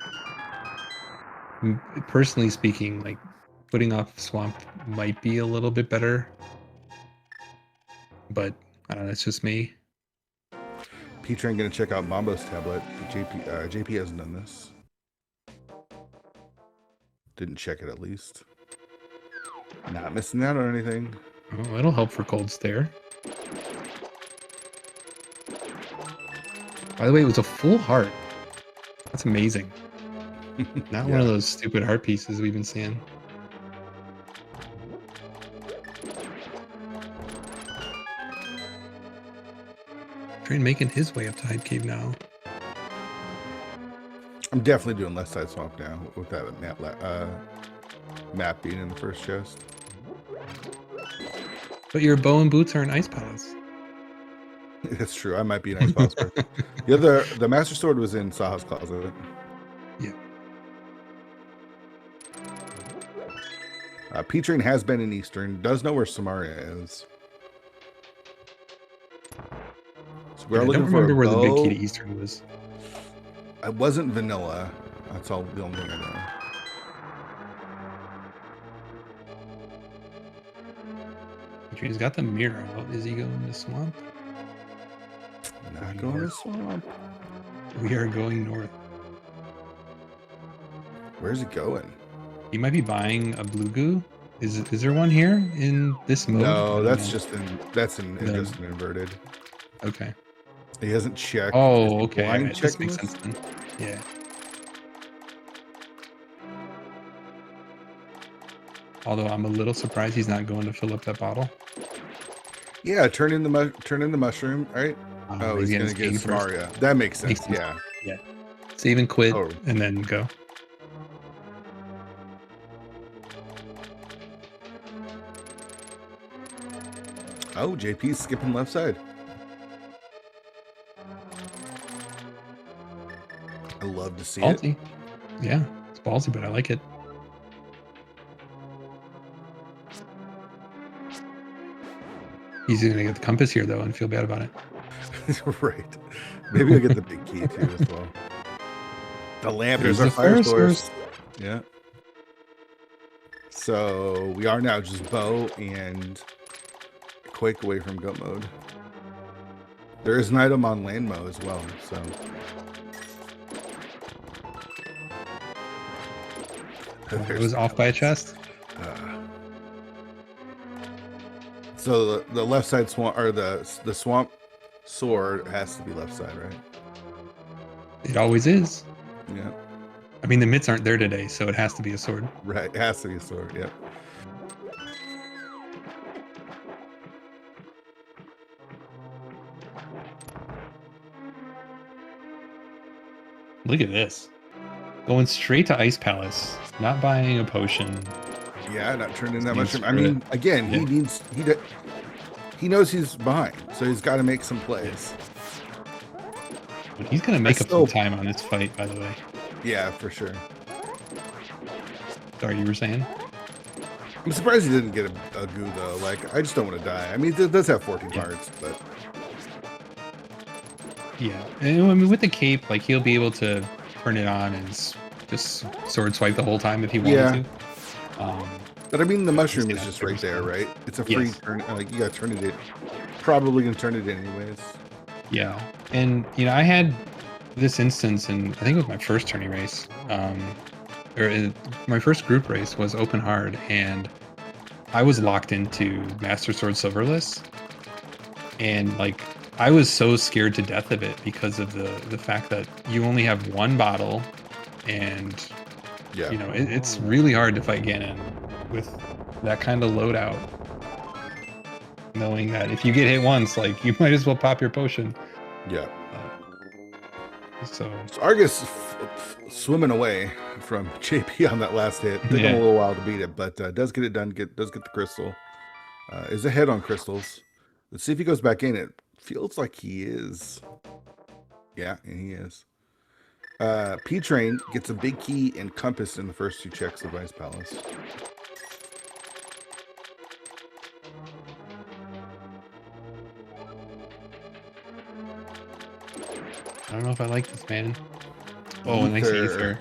personally speaking, like putting off swamp might be a little bit better. But I don't know. That's just me. P-Train going to check out Mambo's tablet. JP hasn't done this. Didn't check it at least. Not missing out on anything. Oh, it'll help for cold stare. By the way, it was a full heart. That's amazing. Not one of those stupid heart pieces we've been seeing. Train making his way up to Hype Cave now. I'm definitely doing left side swamp now with that map being in the first chest. But your bow and boots are in Ice Palace. That's true. I might be in Ice Palace. The Master Sword was in Saha's closet. Yeah. P-Train has been in Eastern. Does know where Samaria is. So we're looking I don't remember for where the big key to Eastern was. It wasn't vanilla. That's all the only thing I know. He's got the mirror. Is he going to swamp? Not going to swamp. We are going north. Where's he going? He might be buying a blue goo. Is there one here in this mode? No, that's just just an inverted. Okay. He hasn't checked. Oh, okay. Right. This makes sense then. Yeah. Although I'm a little surprised he's not going to fill up that bottle. Yeah, turn in the mushroom, right? Oh, he's gonna get Samaria. That makes sense. Yeah. Yeah. Save and quit, and then go. Oh, JP's skipping left side. I love to see ballsy. it. Yeah, it's ballsy, but I like it. He's gonna get the compass here though and feel bad about it. Right. Maybe I'll get the big key too as well. The lamp. There's our fire source. Yeah. So we are now just bow and Quake away from goat mode. There is an item on land mo as well. So. It was off by a chest. So the left side swamp or the swamp sword has to be left side, right? It always is. Yeah. I mean, the mitts aren't there today, so it has to be a sword. Right. It has to be a sword. Yeah. Look at this. Going straight to Ice Palace, not buying a potion. Yeah, not turning that much. I mean, again, he knows he's behind, so he's got to make some plays. But he's going to make up some time on this fight, by the way. Yeah, for sure. Sorry, you were saying? I'm surprised he didn't get a goo, though. Like, I just don't want to die. I mean, it does have 14 hearts, but... Yeah, and I mean with the cape, like he'll be able to turn it on and just sword swipe the whole time if he wanted Yeah. to. But I mean, the mushroom Obviously is not just every right there, spell. right? It's a free Yes. turn. Like you got to turn it. Probably gonna turn it anyways. Yeah, and I had this instance, and I think it was my first tourney race, my first group race was open hard, and I was locked into Master Sword Silverless, and like I was so scared to death of it because of the fact that you only have one bottle, and Yeah. it's really hard to fight Ganon with that kind of loadout, knowing that if you get hit once, like you might as well pop your potion. Yeah. So So Argus swimming away from JP on that last hit. Took him a yeah, little while to beat it, but does get it done. Does get the crystal. Is ahead on crystals. Let's see if he goes back in. It feels like he is. Yeah, and he is. P-Train gets a big key and compass in the first 2 checks of Ice Palace. I don't know if I like this, man. Oh, nice ether.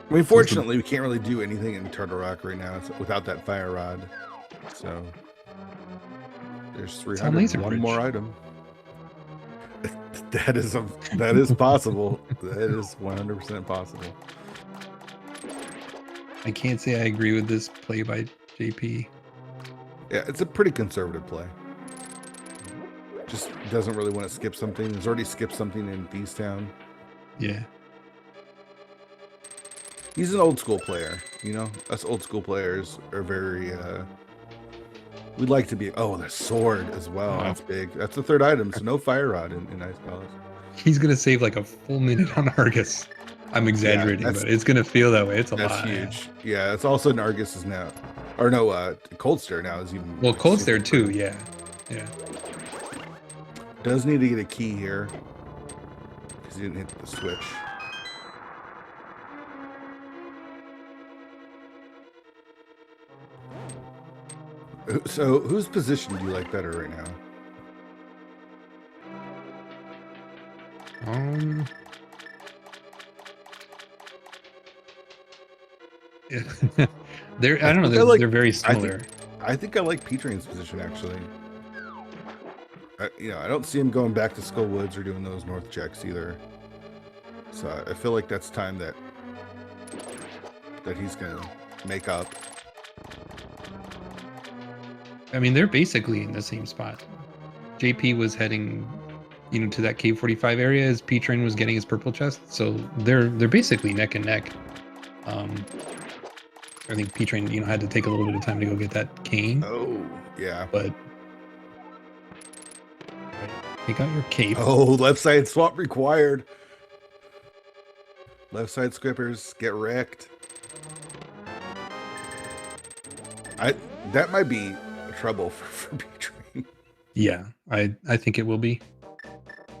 I mean, fortunately, we can't really do anything in Turtle Rock right now without that fire rod. So there's 301 more item. That is possible. That is 100% possible. I can't say I agree with this play by JP. Yeah, it's a pretty conservative play. Just doesn't really want to skip something. He's already skipped something in Beastown. Yeah. He's an old school player, you know? Us old school players are very we'd like to be the sword as well. Wow. That's big. That's the 3rd item, so no fire rod in Ice Palace. He's gonna save like a full minute on Argus. I'm exaggerating, but it's gonna feel that way. It's a lot. That's huge. Yeah, it's also an Argus is now. Or no, Cold Stare now is even. Well, Cold Stare too, yeah. Yeah. Does need to get a key here. Because he didn't hit the switch. So, whose position do you like better right now? I don't know. They're very similar. I think I like P-Train's position actually. I don't see him going back to Skull Woods or doing those north checks either. So I feel like that's time that he's gonna make up. I mean, they're basically in the same spot. JP was heading, to that Cave 45 area as P-Train was getting his purple chest. So they're basically neck and neck. I think P-Train, had to take a little bit of time to go get that cane. Oh, yeah. But take out your cape. Oh, left side swap required. Left side scrippers get wrecked. That might be trouble for P-Train. Yeah, I think it will be.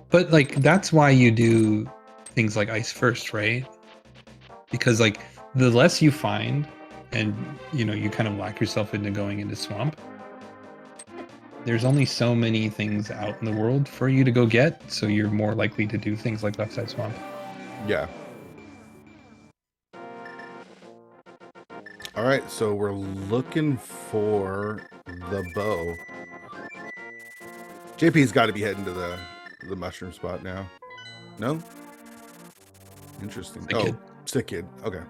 But like that's why you do things like ice first, right? Because like the less you find and you kind of lock yourself into going into swamp, there's only so many things out in the world for you to go get, so you're more likely to do things like left side swamp. Yeah. All right, so we're looking for the bow. JP's got to be heading to the mushroom spot now. No? Interesting. Sick kid. Okay.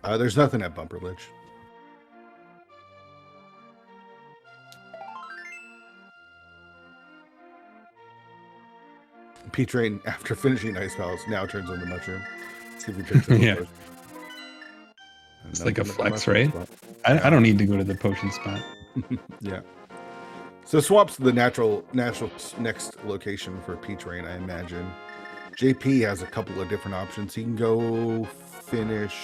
There's nothing at Bumper Ledge. P-Train, after finishing Ice Palace, now turns on the mushroom. See if he picks it up. Yeah. It's like a flex, right? I don't need to go to the potion spot. Yeah. So Swamp's the natural next location for P-Train, I imagine. JP has a couple of different options. He can go finish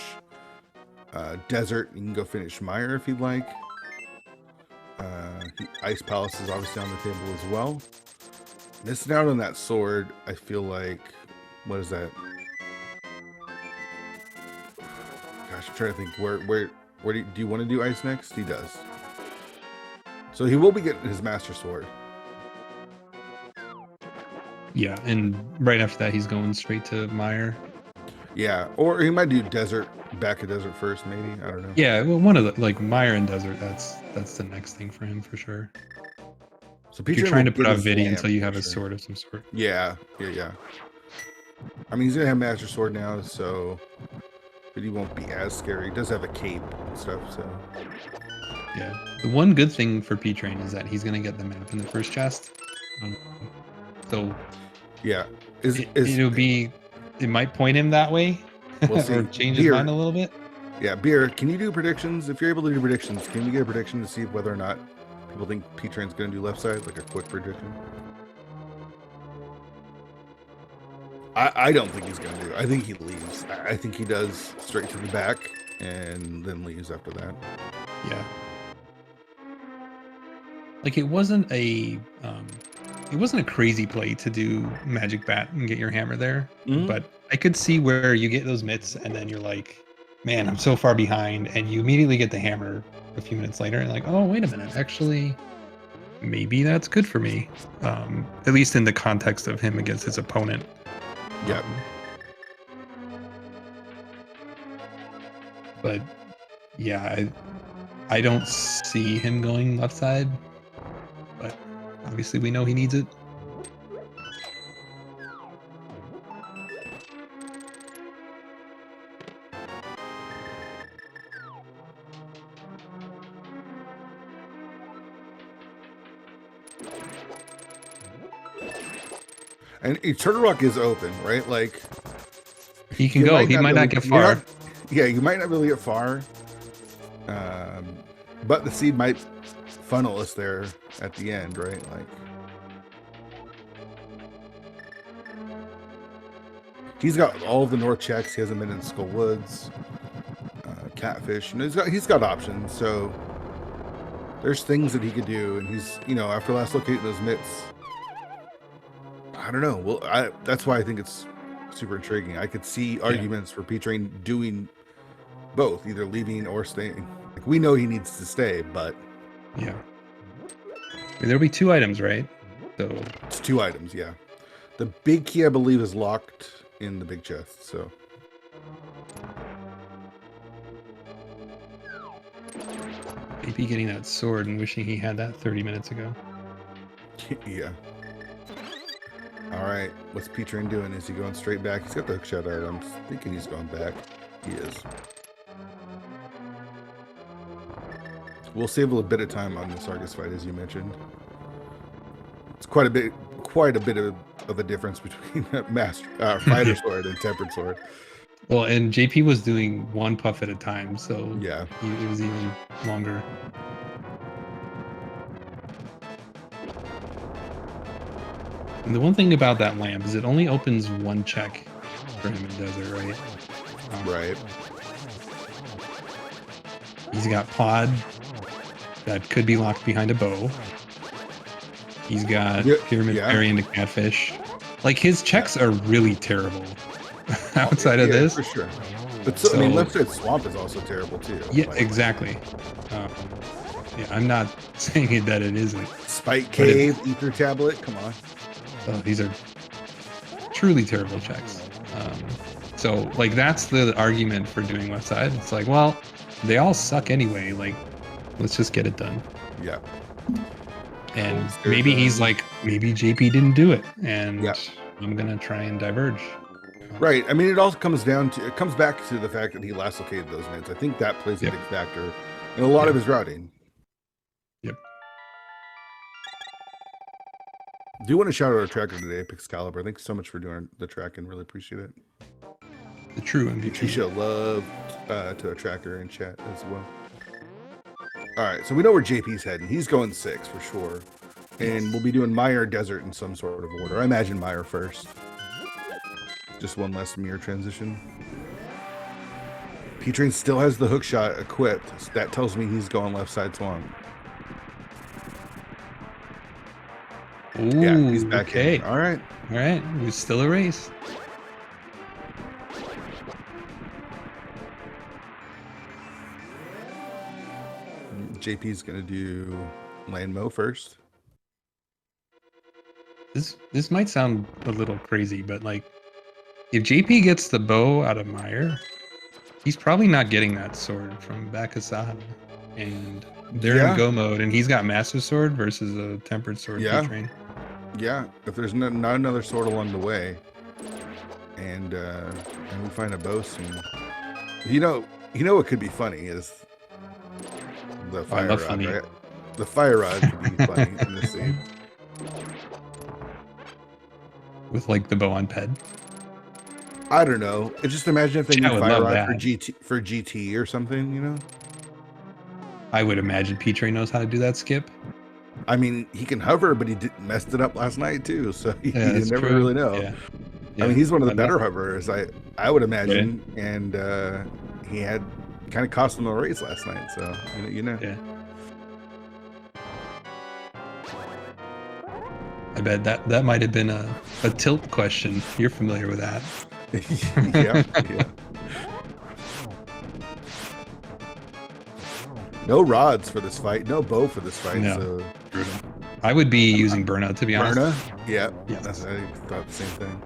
Desert. He can go finish Mire if he'd like. Ice Palace is obviously on the table as well. Missing out on that sword, I feel like. What is that? Gosh, I'm trying to think. Where do you want to do ice next? He does. So he will be getting his Master Sword. Yeah, and right after that, he's going straight to Meyer. Yeah, or he might do desert, back of desert first, maybe. I don't know. Yeah, well, one of the like Meyer and desert. That's the next thing for him for sure. So Like you're P-Train trying will to put get out his Vidi lamp until you for have a sure. sword of some sort. Yeah. I mean, he's gonna have Master Sword now, so but he won't be as scary. He does have a cape and stuff, so Yeah. The one good thing for P-Train is that he's gonna get the map in the first chest. So yeah. it might point him that way, We'll see. or change his mind a little bit. Yeah, Beer, can you do predictions? If you're able to do predictions, can we get a prediction to see whether or not people think P-Train's going to do left side? Like a quick prediction? I don't think he's going to do it. I think he leaves. I think he does straight to the back and then leaves after that. Yeah. Like it wasn't a crazy play to do Magic Bat and get your hammer there, but I could see where you get those mitts and then you're like, man, I'm so far behind, and you immediately get the hammer a few minutes later and like, oh, wait a minute, actually, maybe that's good for me. At least in the context of him against his opponent. Yeah. But yeah, I don't see him going left side, but obviously we know he needs it. And Turtle Rock is open, right? Like he can go. He might not get far. Yeah, you might not really get far. But the seed might funnel us there at the end, right? Like he's got all of the north checks. He hasn't been in Skull Woods, Catfish. You know, he's got options. So there's things that he could do, and he's, you know, after last locating those mitts, I don't know. Well, that's why I think it's super intriguing. I could see arguments for P-Train doing both, either leaving or staying. Like, we know he needs to stay, but yeah, I mean, there'll be 2 items, right? So it's 2 items. Yeah, the big key I believe is locked in the big chest. So maybe getting that sword and wishing he had that 30 minutes ago. yeah. All right, what's P-Train doing? Is he going straight back? He's got the hook shot out. I'm thinking he's going back. He is. We'll save a bit of time on this Argus fight, as you mentioned. It's quite a bit of a difference between fighter sword and tempered sword. Well, and JP was doing 1 puff at a time, so yeah, it was even longer. And the one thing about that lamp is it only opens 1 check for him in desert, right? Right. He's got pod that could be locked behind a bow. He's got pyramid parry into catfish. Like his checks are really terrible outside of this. For sure. But so, I mean, left side swamp is also terrible too. Yeah, like, exactly. Yeah, I'm not saying that it isn't. Spike Cave, Ether Tablet, come on. These are truly terrible checks. So like that's the argument for doing left side. It's like, well, they all suck anyway. Like, let's just get it done. Yeah. And maybe he's like, maybe JP didn't do it, and I'm gonna try and diverge. Right. I mean, it all comes back to the fact that he last located those mitts. I think that plays a big factor in a lot of his routing. Yep. Do you want to shout out our tracker today, Excalibur? Thanks so much for doing the tracking. Really appreciate it. The true MVP. You show love to a tracker in chat as well. All right, so we know where JP's heading. He's going 6 for sure. And we'll be doing Meyer Desert in some sort of order. I imagine Meyer first. Just one less mirror transition. P-Train still has the hook shot equipped. So that tells me he's going left side swamp. Ooh, yeah, he's back okay. in. All right. All right. It's still a race. JP's going to do land mo first. This might sound a little crazy, but like if JP gets the bow out of Meyer, he's probably not getting that sword from Bakasaha. And they're in Yeah, go mode, and he's got Master Sword versus a Tempered Sword yeah, P-Train. yeah. If there's not another sword along the way, and we find a bow soon, you know what could be funny is the I fire love rod, funny. right? The fire rod could be funny in this scene. With like the bow on Ped. I don't know. Just imagine if they I made would fire love rod that. for GT or something, you know? I would imagine P-Train knows how to do that skip. I mean, he can hover, but he messed it up last night too, so you That's never true. really know. Yeah. I mean, he's one of the Enough. better hoverers, I would imagine, and he had kind of cost him the race last night, so you know. Yeah. I bet that might have been a tilt question. You're familiar with that. Yeah, yeah. No rods for this fight, no bow for this fight. No. So I would be using Burnout, to be honest. Myrna? Yeah. Yes. I thought the same thing.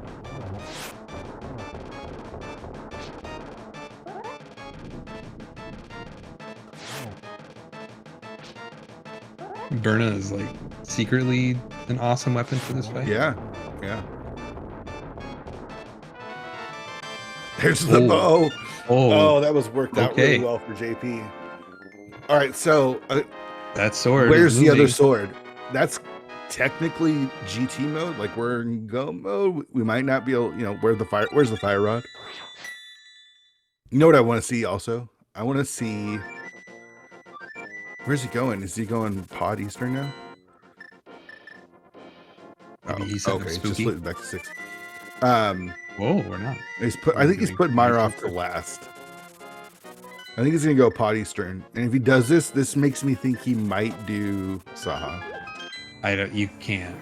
Burna is like secretly an awesome weapon for this fight. Yeah, yeah. There's the bow. Oh, that was worked out really well for JP. All right, so that sword. Where's the other sword? That's technically GT mode. Like we're in go mode. We might not be able. Where's the fire rod? You know what I want to see also? I want to see. Where's he going? Is he going Pod Eastern now? Maybe he's okay. Spooky. Just split it back to 6. Whoa, we're not. I think he's put Meyer off for last. I think he's gonna go Pod Eastern, and if he does this makes me think he might do Saha. You can't.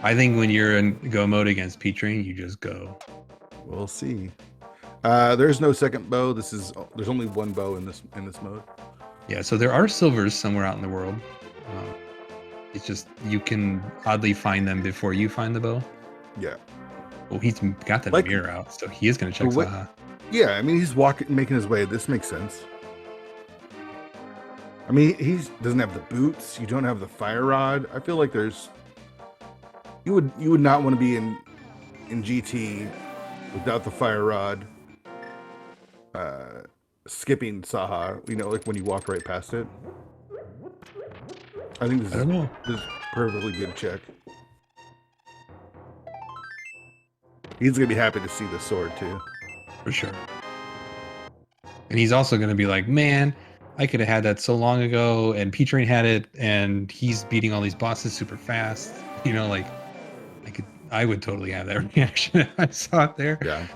I think when you're in go mode against P-Train, you just go. We'll see. There's no second bow. There's only one bow in this mode. Yeah, so there are silvers somewhere out in the world. It's just you can oddly find them before you find the bow. Yeah. Well, he's got the mirror out, so he is going to check Saha. Yeah, I mean, he's making his way. This makes sense. I mean, he doesn't have the boots. You don't have the fire rod. I feel like you would not want to be in GT without the fire rod. Skipping Saha, like when you walk right past it. I think this is perfectly good check. He's gonna be happy to see the sword too. For sure. And he's also gonna be like, man, I could have had that so long ago, and P-Train had it, and he's beating all these bosses super fast. Like I would totally have that reaction if I saw it there. Yeah.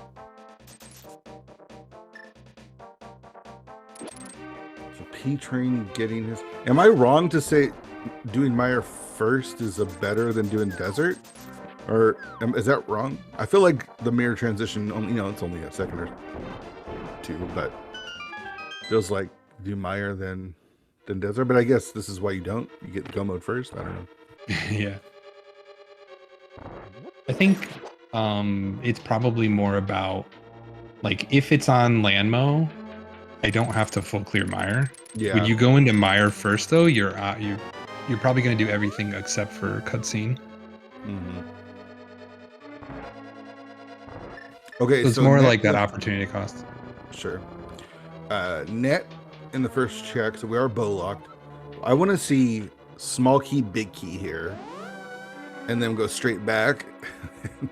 So P-Train getting his. Am I wrong to say doing Meyer first is better than doing Desert? Or is that wrong? I feel like the mirror transition, it's only a second or 2, but feels like do Meyer than Desert. But I guess this is why you get go mode first. I don't know. Yeah. I think it's probably more about like if it's on Landmo, I don't have to full clear Meyer. Yeah. When you go into Meyer first, though, you're probably going to do everything except for cutscene. Mm-hmm. Okay, so it's more like that opportunity cost. Sure. Net in the first check, so we are bow locked. I want to see small key, big key here, and then go straight back,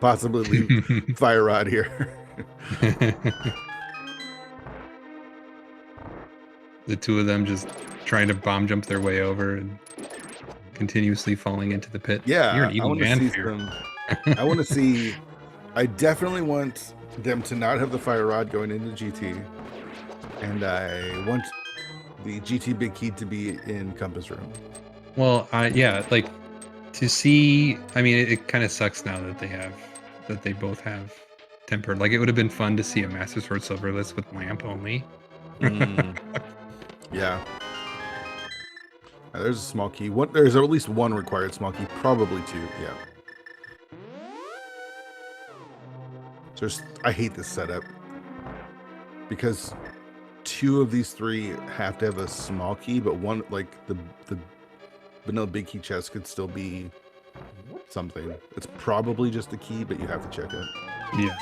possibly leave fire rod here. The two of them just trying to bomb jump their way over and continuously falling into the pit. Yeah, you're an evil man. I want to see. I definitely want them to not have the fire rod going into GT, and I want the GT big key to be in Compass Room. Well, like to see. I mean, it kind of sucks now that they both have tempered. Like it would have been fun to see a Master Sword Silverless with lamp only. Yeah. There's a small key. There's at least one required small key, probably 2. Yeah. I hate this setup because 2 of these 3 have to have a small key, but one, like the vanilla big key chest, could still be something. It's probably just a key, but you have to check it. Yeah.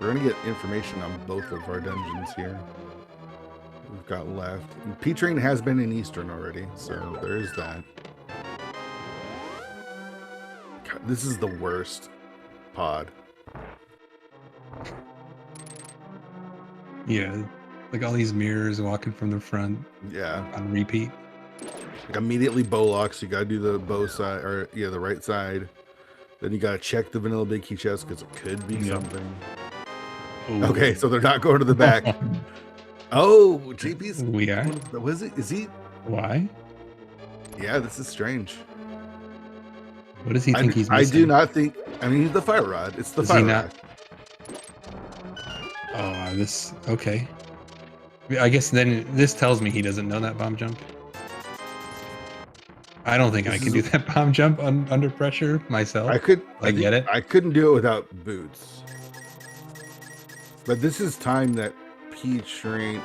We're gonna get information on both of our dungeons here. We've got left. And P-Train has been in Eastern already, so there is that. God, this is the worst pod. Yeah. Like all these mirrors walking from the front. Yeah. On repeat. Like immediately bow locks. You gotta do the bow side, or yeah, the right side. Then you gotta check the vanilla big key chest because it could be something. Ooh. Okay, so they're not going to the back. Oh, JP's. We are. Was it? Is he? Why? Yeah, this is strange. What does he think he's missing? I do not think. I mean, he's the fire rod. It's the fire rod. Oh, this. Okay. I guess then this tells me he doesn't know that bomb jump. I don't think I can do that bomb jump under pressure myself. I could. I get it. I couldn't do it without boots. But this is time that P-Train,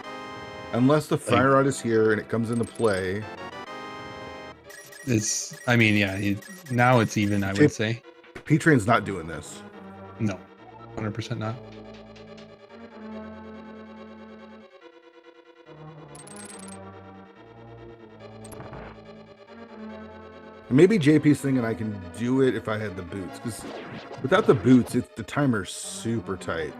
unless the fire rod is here and it comes into play. It's. I mean, yeah. Now it's even. I would say. P-Train's not doing this. No, 100% not. Maybe JP's thinking I can do it if I had the boots, because without the boots, the timer's super tight.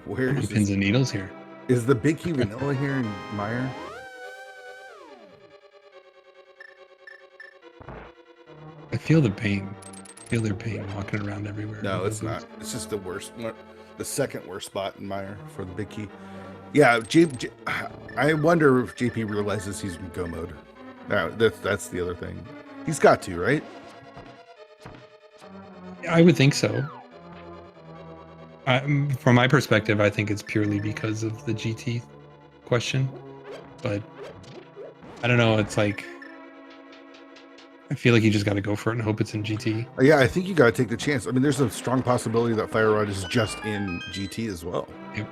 Where is pins and needles here? Is the big key vanilla here in Meyer? I feel the pain. I feel their pain walking around everywhere. No, it's not. It's just the worst, the second worst spot in Meyer for the big key. Yeah, I wonder if JP realizes he's in go mode. No, that's the other thing. He's got to, right? I would think so. From my perspective, I think it's purely because of the GT question. But I don't know. It's like I feel like you just got to go for it and hope it's in GT. Yeah, I think you got to take the chance. I mean, there's a strong possibility that Fire Rod is just in GT as well. Yep.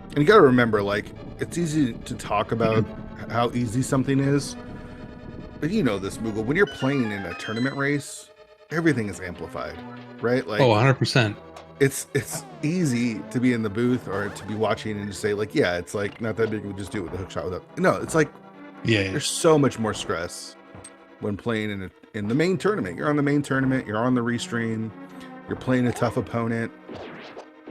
And you got to remember, like, it's easy to talk about how easy something is. But you know this, Moogle, when you're playing in a tournament race, everything is amplified, right? Like, 100%. It's easy to be in the booth or to be watching and just say, like, yeah, it's like not that big. We'll just do it with a hook shot. No, it's like, there's so much more stress when playing in the main tournament. You're on the main tournament. You're on the restream. You're playing a tough opponent.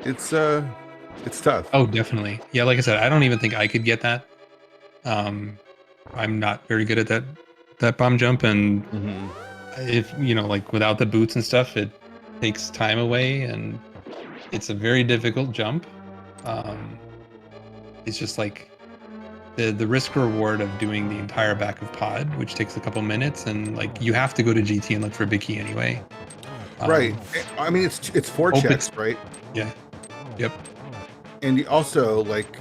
It's tough. Oh, definitely. Yeah, like I said, I don't even think I could get that. I'm not very good at that bomb jump, and if like without the boots and stuff, it takes time away, and it's a very difficult jump. It's just like the risk reward of doing the entire back of pod, which takes a couple minutes, and like you have to go to GT and look for a big key anyway. Right. I mean, it's 4 checks, right? Yeah. Yep. And you also, like,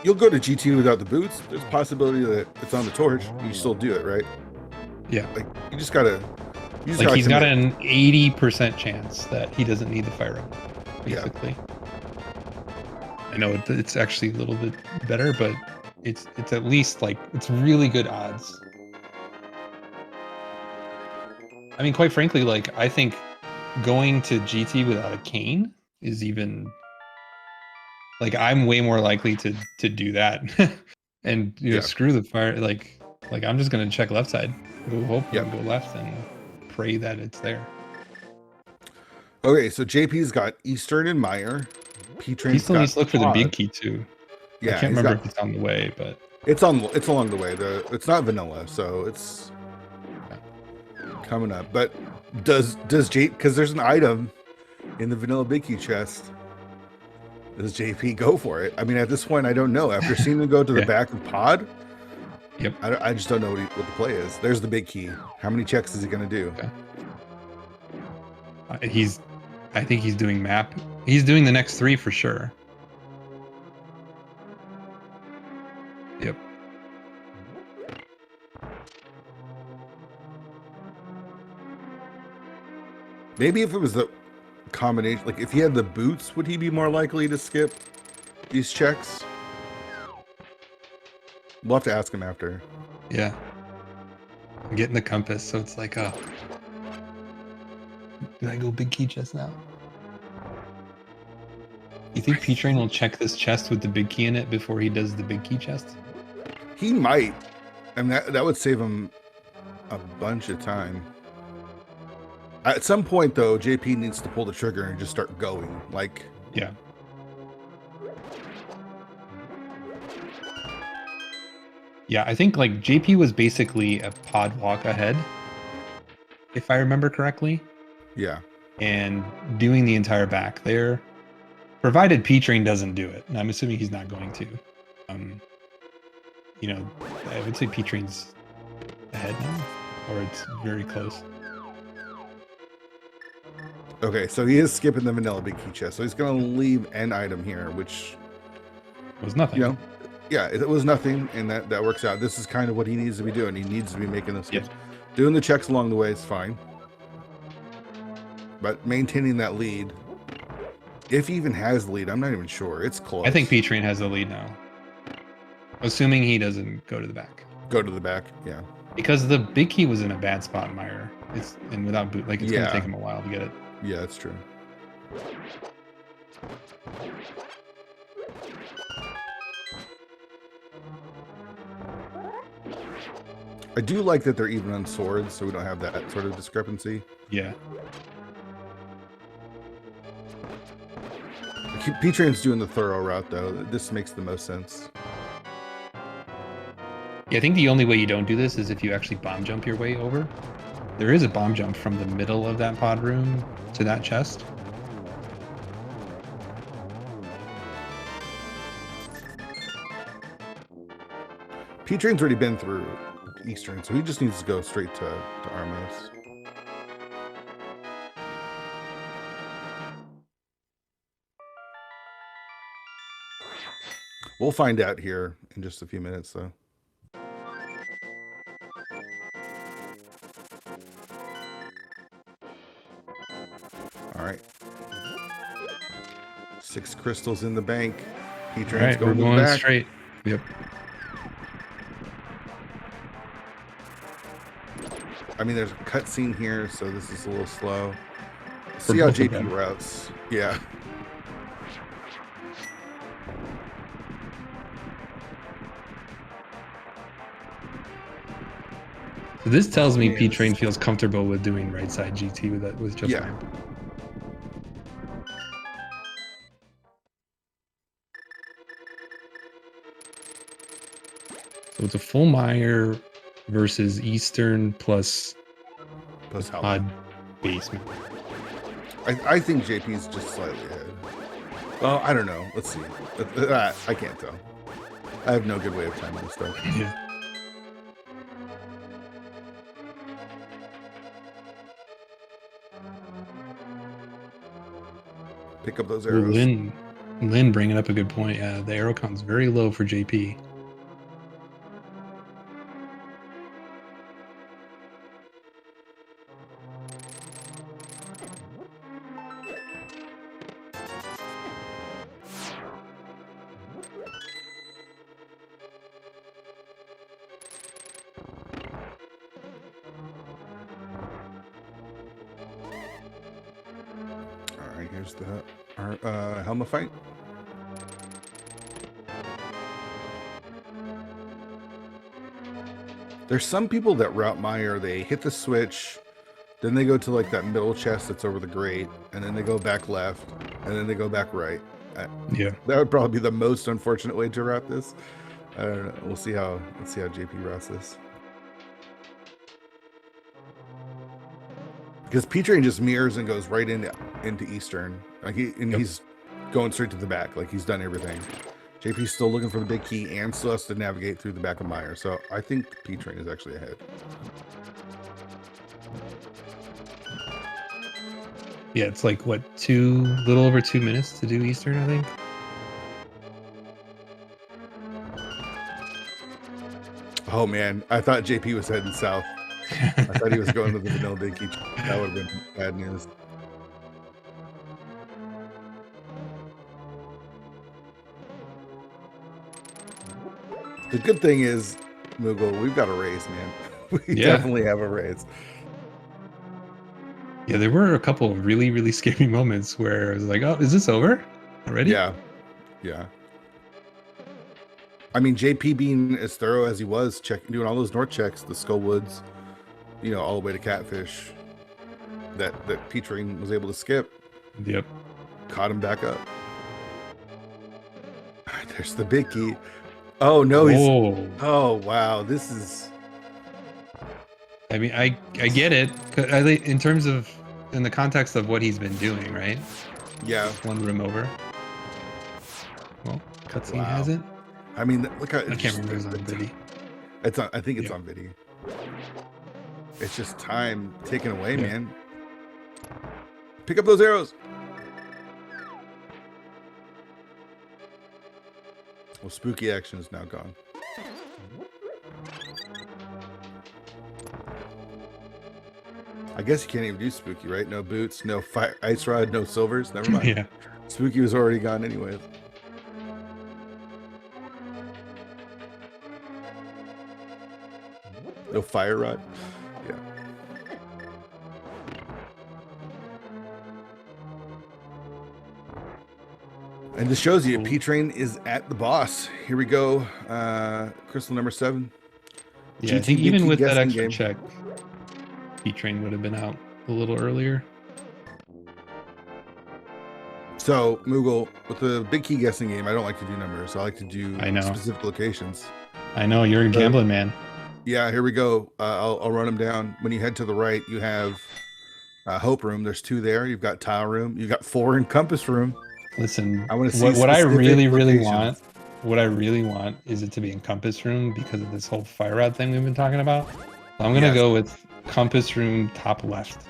you'll go to GT without the boots. There's a possibility that it's on the torch. You still do it, right? Yeah. Like, you just gotta. Like, he's got an 80% chance that he doesn't need the fire up, basically. Yeah. I know it's actually a little bit better, but it's at least, like, it's really good odds. I mean, quite frankly, like, I think going to GT without a cane is even... Like, I'm way more likely to do that and screw the fire. Like I'm just gonna check left side, go hope, go left, and pray that it's there. Okay, so JP's got Eastern and Meyer. P He Train's still got needs to look for the Pod. big key too. I Yeah, can't he's remember got. if it's on the way, but It's along the way. It's not vanilla, so it's coming up. But does J, because there's an item in the vanilla big key chest, does JP go for it? I mean, at this point, I don't know. After seeing him go to the yeah. back of Pod, Yep. I just don't know what the play is. There's the big key. How many checks is he going to do? Okay. I think he's doing map. He's doing the next 3 for sure. Yep. Maybe if it was the combination, like if he had the boots, would he be more likely to skip these checks? We'll have to ask him after. Yeah. I'm getting the compass, so it's like, oh. Did I go big key chest now? You think P-Train will check this chest with the big key in it before he does the big key chest? He might. I mean, that would save him a bunch of time. At some point, though, JP needs to pull the trigger and just start going. Like, yeah. Yeah, I think like JP was basically a pod walk ahead, if I remember correctly. Yeah. And doing the entire back there, provided P-Train doesn't do it. And I'm assuming he's not going to. You know, I would say P-Train's ahead now, or it's very close. Okay, so he is skipping the vanilla big key chest. So he's going to leave an item here, which was nothing. You know, yeah, it was nothing, and that works out. This is kind of what he needs to be doing. He needs to be making those skips. Doing the checks along the way is fine. But maintaining that lead, if he even has the lead, I'm not even sure. It's close. I think P-Train has the lead now. Assuming he doesn't go to the back. Go to the back, yeah. Because the big key was in a bad spot, Meyer. And without boot, like it's gonna take him a while to get it. Yeah, that's true. I do like that they're even on swords, so we don't have that sort of discrepancy. Yeah. P-Train's doing the thorough route, though. This makes the most sense. Yeah, I think the only way you don't do this is if you actually bomb jump your way over. There is a bomb jump from the middle of that pod room to that chest. P-Train's already been through Eastern, so he just needs to go straight to Armos. We'll find out here in just a few minutes, though. All right. 6 crystals in the bank. P-Train's we're going back. Straight. Yep. I mean, there's a cutscene here, so this is a little slow. See how JP routes. Yeah. So this tells me P-Train feels comfortable with doing right side GT with just ramp. So it's a full Meyer versus Eastern plus odd basement. I think JP's just slightly ahead. Well, I don't know. Let's see. I can't tell. I have no good way of timing this stuff. Yeah. Pick up those arrows. Lynn bringing up a good point. The arrow count's very low for JP. Here's the helmet fight. There's some people that route Meyer, they hit the switch, Then they go to like that middle chest that's over the grate, and then they go back left, and then they go back right. Yeah. That would probably be the most unfortunate way to route this. I don't know. Let's see how JP routes this. Because P-Train just mirrors and goes right into Eastern. Like he's going straight to the back. Like he's done everything. JP's still looking for the big key and still has to navigate through the back of Meyer. So I think P-Train is actually ahead. Yeah, it's like what, little over 2 minutes to do Eastern, I think. Oh man, I thought JP was heading south. I thought he was going to the vanilla big key. That would have been bad news. The good thing is, Moogle, we've got a race, man. We definitely have a race. Yeah, there were a couple of really, really scary moments where I was like, oh, is this over already? Yeah. Yeah. I mean, JP being as thorough as he was, doing all those north checks, the Skull Woods, you know, all the way to Catfish, that P-Train was able to skip. Yep. Caught him back up. There's the big key. Oh, no. Oh, wow. This is... I mean, I get it. In terms of, in the context of what he's been doing, right? Yeah. One room over. Well, cutscene has it. I mean, look at I can't remember it's on Viddy. It's on, I think it's on Viddy. It's just time taken away, man. Pick up those arrows. Well, spooky action is now gone. I guess you can't even do spooky, right? No boots, no fire, ice rod, no silvers. Never mind. Yeah. Spooky was already gone anyways. No fire rod. Yeah. And this shows you P-Train is at the boss. Here we go. Crystal number 7. Yeah, I think even with that extra check, P-Train would have been out a little earlier. So, Moogle, with the big key guessing game, I don't like to do numbers. I like to do specific locations. I know, you're a gambling man. Yeah, here we go. I'll run them down. When you head to the right, you have Hope Room. There's 2 there. You've got Tile Room. You've got 4 in Compass Room. Listen, I want to see what I really want. What I really want is it to be in Compass Room because of this whole fire rod thing we've been talking about. So I'm gonna go with Compass Room top left.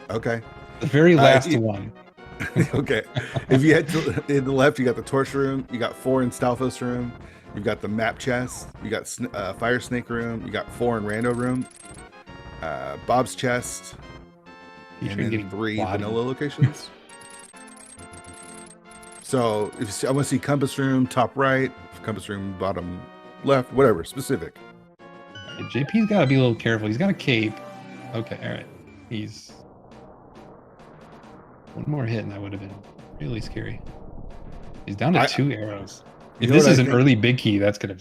Okay. The very last one. Okay. If you head to the left, you got the Torch Room. You got 4 in Stalfos Room. You've got the Map Chest. You got Fire Snake Room. You got 4 in Rando Room. Bob's Chest. And then 3 vanilla locations. So if I want to see Compass Room top right, Compass Room bottom left, whatever, specific. Right, JP's got to be a little careful. He's got a cape. Okay, all right. He's one more hit and that would have been really scary. He's down to 2 arrows. If this is an early big key, that's gonna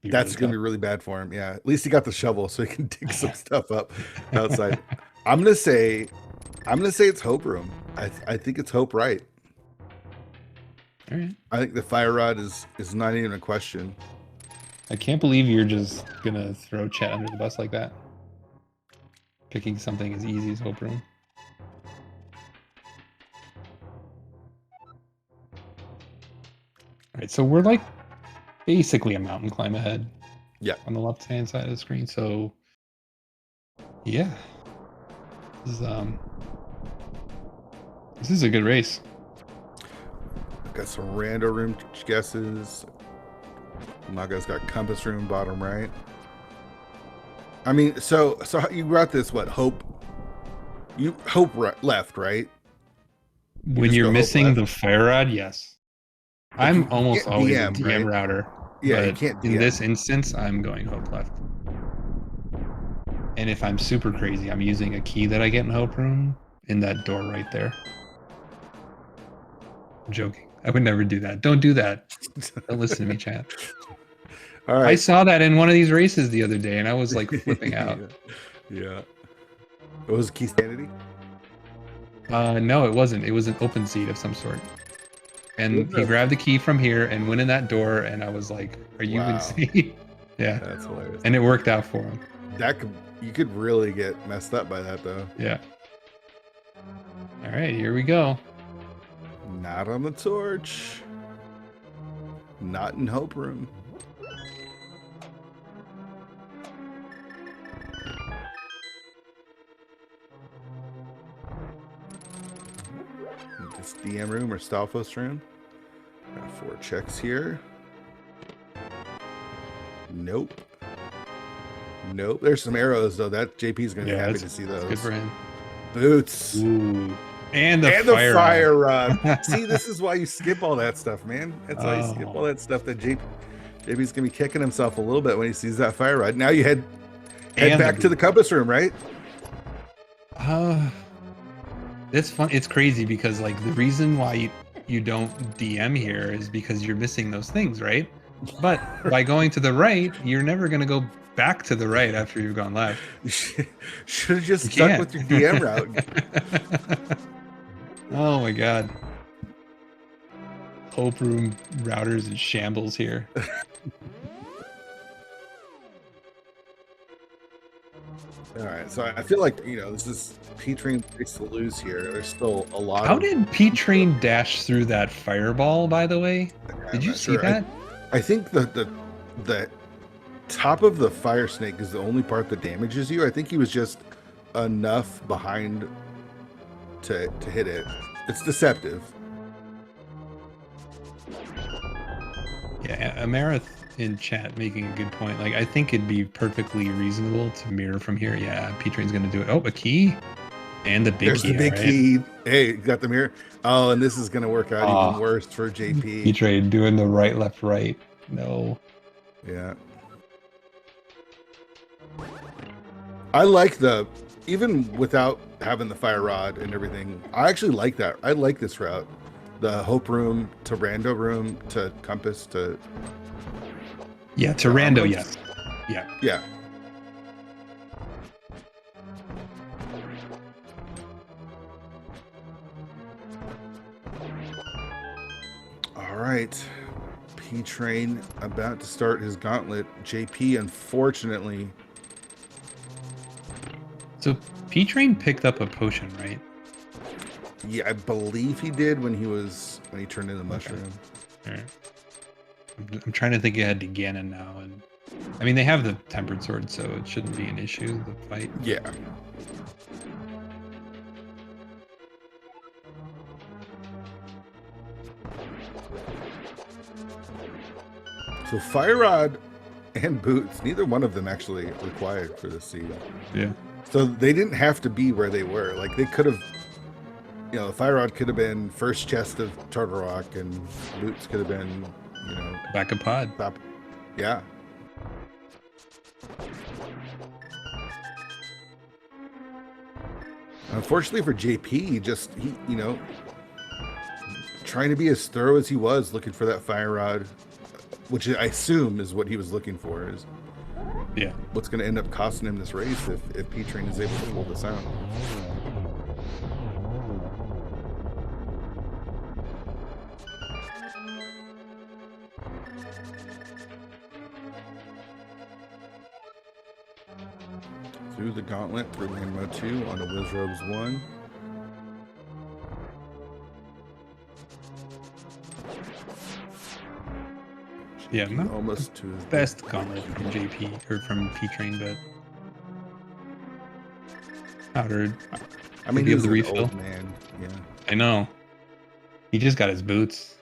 be really bad for him. Yeah, at least he got the shovel so he can dig some stuff up outside. I'm gonna say it's Hope Room. I think it's Hope right. All right. I think the fire rod is not even a question. I can't believe you're just gonna throw Chet under the bus like that. Picking something as easy as Hope Room. All right, so we're like basically a mountain climb ahead. Yeah. On the left-hand side of the screen. So yeah. This is a good race. Got some Rando Room guesses. Maga's got Compass Room bottom right. I mean, so you got this, what, Hope left, right? When you're missing the fire rod, yes. I'm almost always a DM router. Yeah, you can't DM. In this instance, I'm going Hope left. And if I'm super crazy, I'm using a key that I get in Hope Room in that door right there. I'm joking. I would never do that. Don't do that. Don't listen to me, chat. All right. I saw that in one of these races the other day, and I was like flipping out. Yeah. It was key sanity. No, it wasn't. It was an open seed of some sort. And he Okay. grabbed the key from here and went in that door, and I was like, "Are you Wow. insane?" Yeah, That's hilarious. and it worked out for him. You could really get messed up by that though. Yeah. All right, here we go. Not on the torch. Not in Hope Room. This DM room or Stalfos room. Got 4 checks here. Nope. Nope. There's some arrows though. That JP's gonna be happy to see those. Good for him. Boots. Ooh. And the fire rod. See, this is why you skip all that stuff, man. That's why you skip all that stuff. That JP's gonna be kicking himself a little bit when he sees that fire rod. Now you head back to the compass room, right? It's fun. It's crazy because like the reason why you don't DM here is because you're missing those things, right? But by going to the right, you're never gonna go back to the right after you've gone left. You should have just stuck with your DM route. Oh my god. Hope Room routers in shambles here. All right, so I feel like, this is P-Train place to lose here. There's still a lot. How did P-Train dash through that fireball, by the way? Did you see that? I think the top of the fire snake is the only part that damages you. I think he was just enough behind to hit it. It's deceptive. Yeah, Amarith in chat making a good point. Like, I think it'd be perfectly reasonable to mirror from here. Yeah, P-Train's gonna do it. Oh, a key and the big key. There's the big key. Hey, you got the mirror. Oh, and this is gonna work out even worse for JP. P-Train doing the right, left, right. No. Yeah. I like even without having the fire rod and everything, I actually like that. I like this route. The Hope Room to Rando Room to Compass to... Yeah, to Rando, yes. Yeah. Yeah. All right. P-Train about to start his gauntlet. JP, unfortunately... So P-Train picked up a potion, right? Yeah, I believe he did when he turned into mushroom. All right. I'm trying to think ahead to Ganon now, and I mean they have the tempered sword, so it shouldn't be an issue. The fight. Yeah. So Fire Rod and Boots, neither one of them actually required for this seed. Yeah. So they didn't have to be where they were. Like they could have, the Fire Rod could have been first chest of Turtle Rock, and Boots could have been, back of pod. Yeah. Unfortunately for JP, he trying to be as thorough as he was, looking for that Fire Rod, which I assume is what he was looking for, is what's going to end up costing him this race if P-Train is able to pull this out. Through the gauntlet, through Land Mode 2 on the Wizrobes 1. Yeah, not almost to his best gauntlet from JP or from P-Train, but powdered. I mean, he's an old man. Yeah, I know. He just got his boots.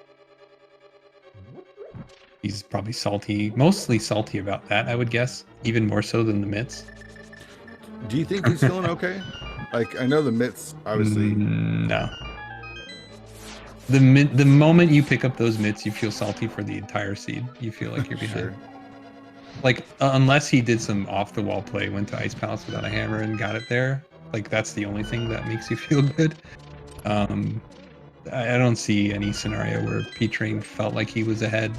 He's probably salty, mostly salty about that, I would guess, even more so than the mitts. Do you think he's feeling okay? Like, I know the mitts, obviously. No. The moment you pick up those mitts, you feel salty for the entire seed. You feel like you're behind. Sure. Like, unless he did some off-the-wall play, went to Ice Palace without a hammer and got it there. Like, that's the only thing that makes you feel good. I don't see any scenario where P-Train felt like he was ahead.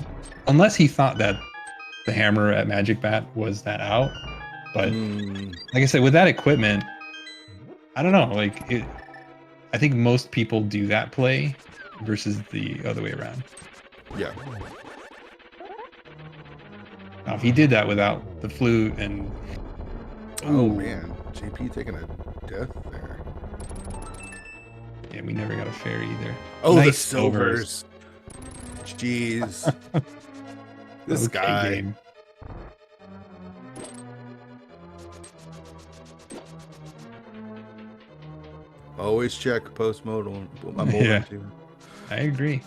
Unless he thought that the hammer at Magic Bat was that out. But like I said, with that equipment, I don't know. Like I think most people do that play versus the other way around. Yeah. Now, if he did that without the flute and oh man, JP taking a death there. Yeah, we never got a fair either. Oh, nice the silvers. Jeez. This okay, guy. Game. Always check post-modal. Yeah, I agree.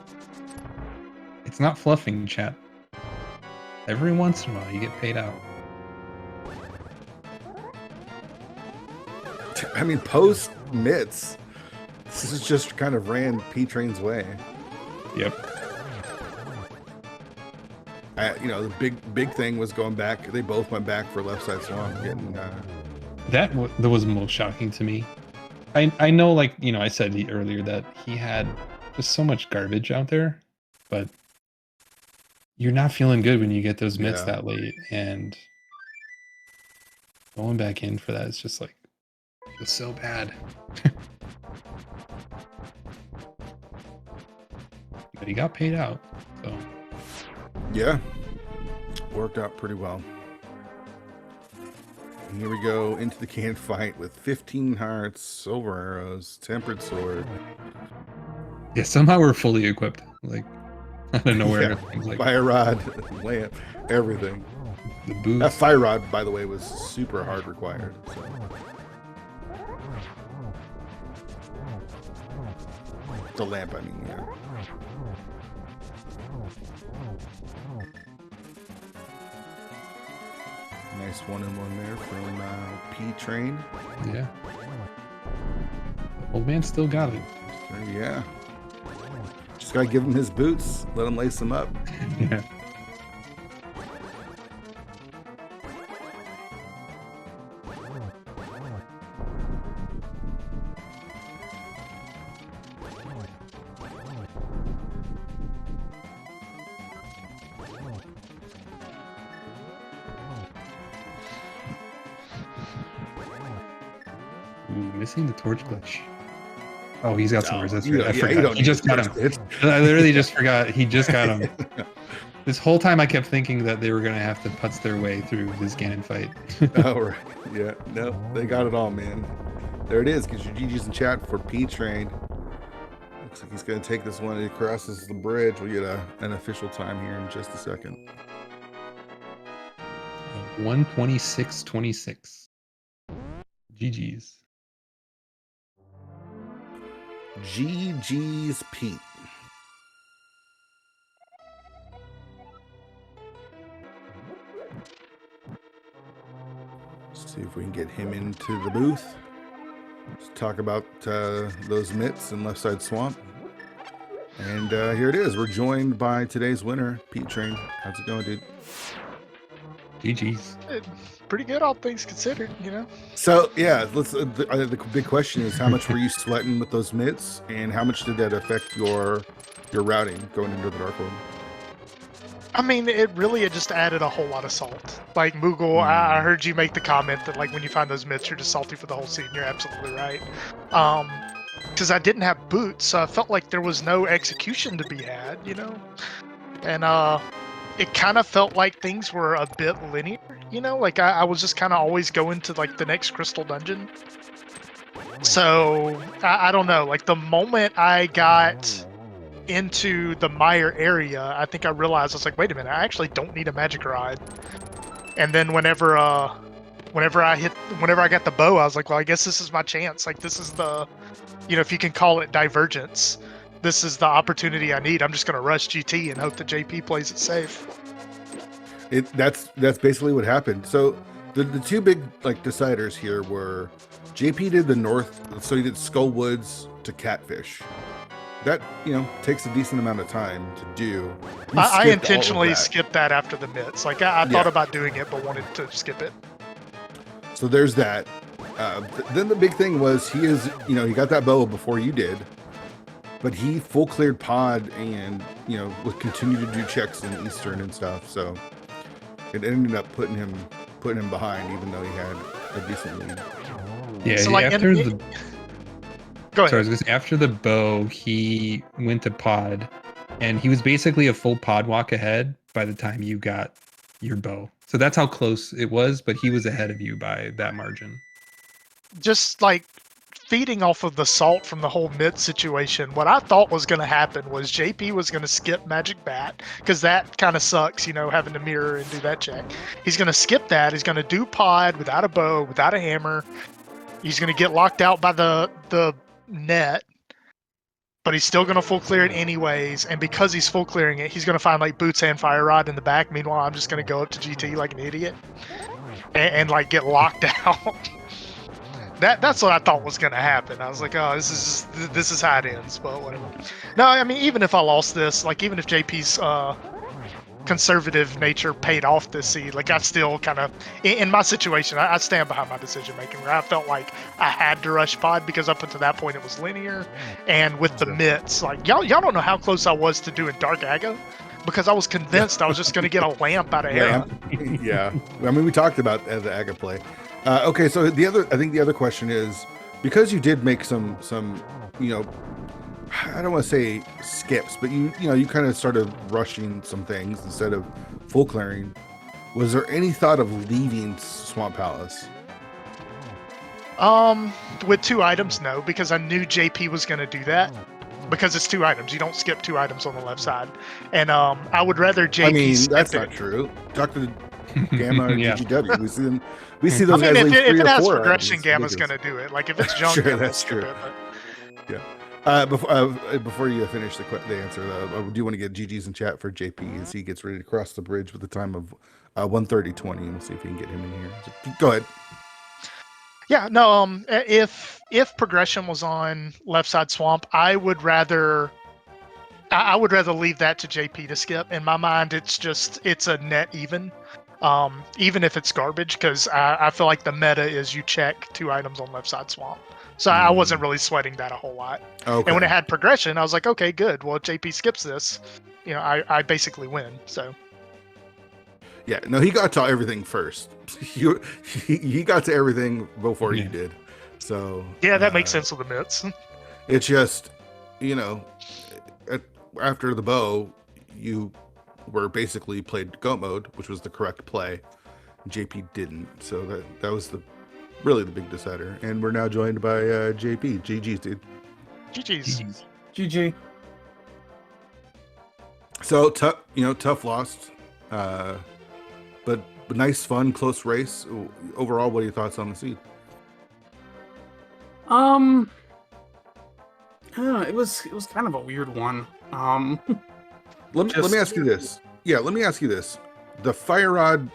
It's not fluffing, chat. Every once in a while, you get paid out. I mean, post mitts. This is just kind of ran P-Train's way. Yep. You know, the big thing was going back. They both went back for left side swamp. Getting that was most shocking to me. I know, like, you know, I said earlier that he had just so much garbage out there, but you're not feeling good when you get those mitts that late, and going back in for that is just like, it's so bad. But he got paid out, so yeah, worked out pretty well. And here we go into the can fight with 15 hearts, silver arrows, tempered sword. Yeah, somehow we're fully equipped. Like, out of nowhere. Yeah, like, fire rod, lamp, everything. The boots. That fire rod, by the way, was super hard required. So. The lamp, I mean, yeah. Nice 1-in-1 there from P-Train. Yeah. Old man still got it. Yeah. Just gotta give him his boots. Let him lace them up. Yeah. Ooh, missing the torch glitch. Oh, he's got some resistance. I forgot. He just got him. I literally just forgot. He just got him. This whole time I kept thinking that they were going to have to putz their way through this Ganon fight. Oh, right. Yeah. No, they got it all, man. There it is. Get your GG's in chat for P-Train. Looks like he's going to take this one. He crosses the bridge. We'll get an official time here in just a second. 1:26:26. GG's. GG's Pete. Let's see if we can get him into the booth. Let's talk about those mitts and left side swamp. And here it is. We're joined by today's winner, P-Train. How's it going, dude? GG's. Pretty good, all things considered, you know. So yeah, let's. The big question is, how much were you sweating with those mitts, and how much did that affect your routing going into the Dark World? I mean, it just added a whole lot of salt. Like Moogle, I heard you make the comment that like when you find those mitts, you're just salty for the whole scene. You're absolutely right. Because I didn't have boots, so I felt like there was no execution to be had, you know. And it kind of felt like things were a bit linear, you know. Like I was just kind of always going to like the next crystal dungeon. So I don't know. Like the moment I got into the mire area, I think I realized I was like, wait a minute, I actually don't need a magic rod. And then whenever I got the bow, I was like, well, I guess this is my chance. Like this is the, you know, if you can call it divergence, this is the opportunity I need. I'm just gonna rush GT and hope that JP plays it safe. That's basically what happened. So the two big like deciders here were JP did the north, so he did Skull Woods to Catfish. That, you know, takes a decent amount of time to do. I intentionally skipped that after the mitts. Like I thought about doing it, but wanted to skip it. So there's that. Then the big thing was he he got that bow before you did, but he full cleared pod and, you know, would continue to do checks in Eastern and stuff. So it ended up putting him behind, even though he had a decent lead. Yeah, So, like, after the go sorry, I was ahead. gonna say, after the bow, he went to pod, and he was basically a full pod walk ahead by the time you got your bow. So that's how close it was, but he was ahead of you by that margin. Just like feeding off of the salt from the whole mid situation, what I thought was going to happen was JP was going to skip Magic Bat, because that kind of sucks, you know, having to mirror and do that check. He's going to skip that. He's going to do pod without a bow, without a hammer. He's going to get locked out by the net, but he's still going to full clear it anyways. And because he's full clearing it, he's going to find like Boots and Fire Rod in the back. Meanwhile, I'm just going to go up to GT like an idiot and like get locked out. That's what I thought was going to happen. I was like, oh, this is how it ends, but whatever. No, I mean, even if I lost this, like even if JP's conservative nature paid off this seed, like I still kind of, in my situation, I stand behind my decision making, where I felt like I had to rush pod because up until that point it was linear, and with the mitts, like y'all don't know how close I was to doing Dark Aga, because I was convinced I was just going to get a lamp out of Hera. Yeah, I mean, we talked about the Aga play. Okay, so I think the other question is, because you did make some, you know, I don't want to say skips, but you kind of started rushing some things instead of full clearing. Was there any thought of leaving Swamp Palace? With 2 items, no, because I knew JP was going to do that. Because it's 2 items, you don't skip 2 items on the left side, and I would rather JP. I mean, that's not true. Talk to Gamma or Yeah. GGW. We see them. We see those guys. If leave 3 it or has 4 progression, items. Gamma's going to do it. Like if it's junk, Sure, Gamma will that's skip true. it, but... Yeah. Before you finish the answer, I do want to get GG's in chat for JP as he gets ready to cross the bridge with the time of 1:30:20, and we'll see if we can get him in here. So, go ahead. Yeah, no. If progression was on left side swamp, I would rather leave that to JP to skip. In my mind, it's a net even. Even if it's garbage, because I feel like the meta is you check 2 items on left side swamp. So I wasn't really sweating that a whole lot. Okay. And when it had progression, I was like, okay, good. Well, if JP skips this, you know, I basically win. So Yeah, no, he got to everything first. He got to everything before you did. So yeah, that makes sense with the mitts. It's just, you know, after the bow, you were basically played go mode, which was the correct play. JP didn't, so that was really the big decider. And we're now joined by JP. GG's, dude. GG's. GG. So tough loss, but nice, fun, close race. Overall, what are your thoughts on the seed? I don't know, it was kind of a weird one. Let me ask you this. Yeah, let me ask you this. The Fire Rod,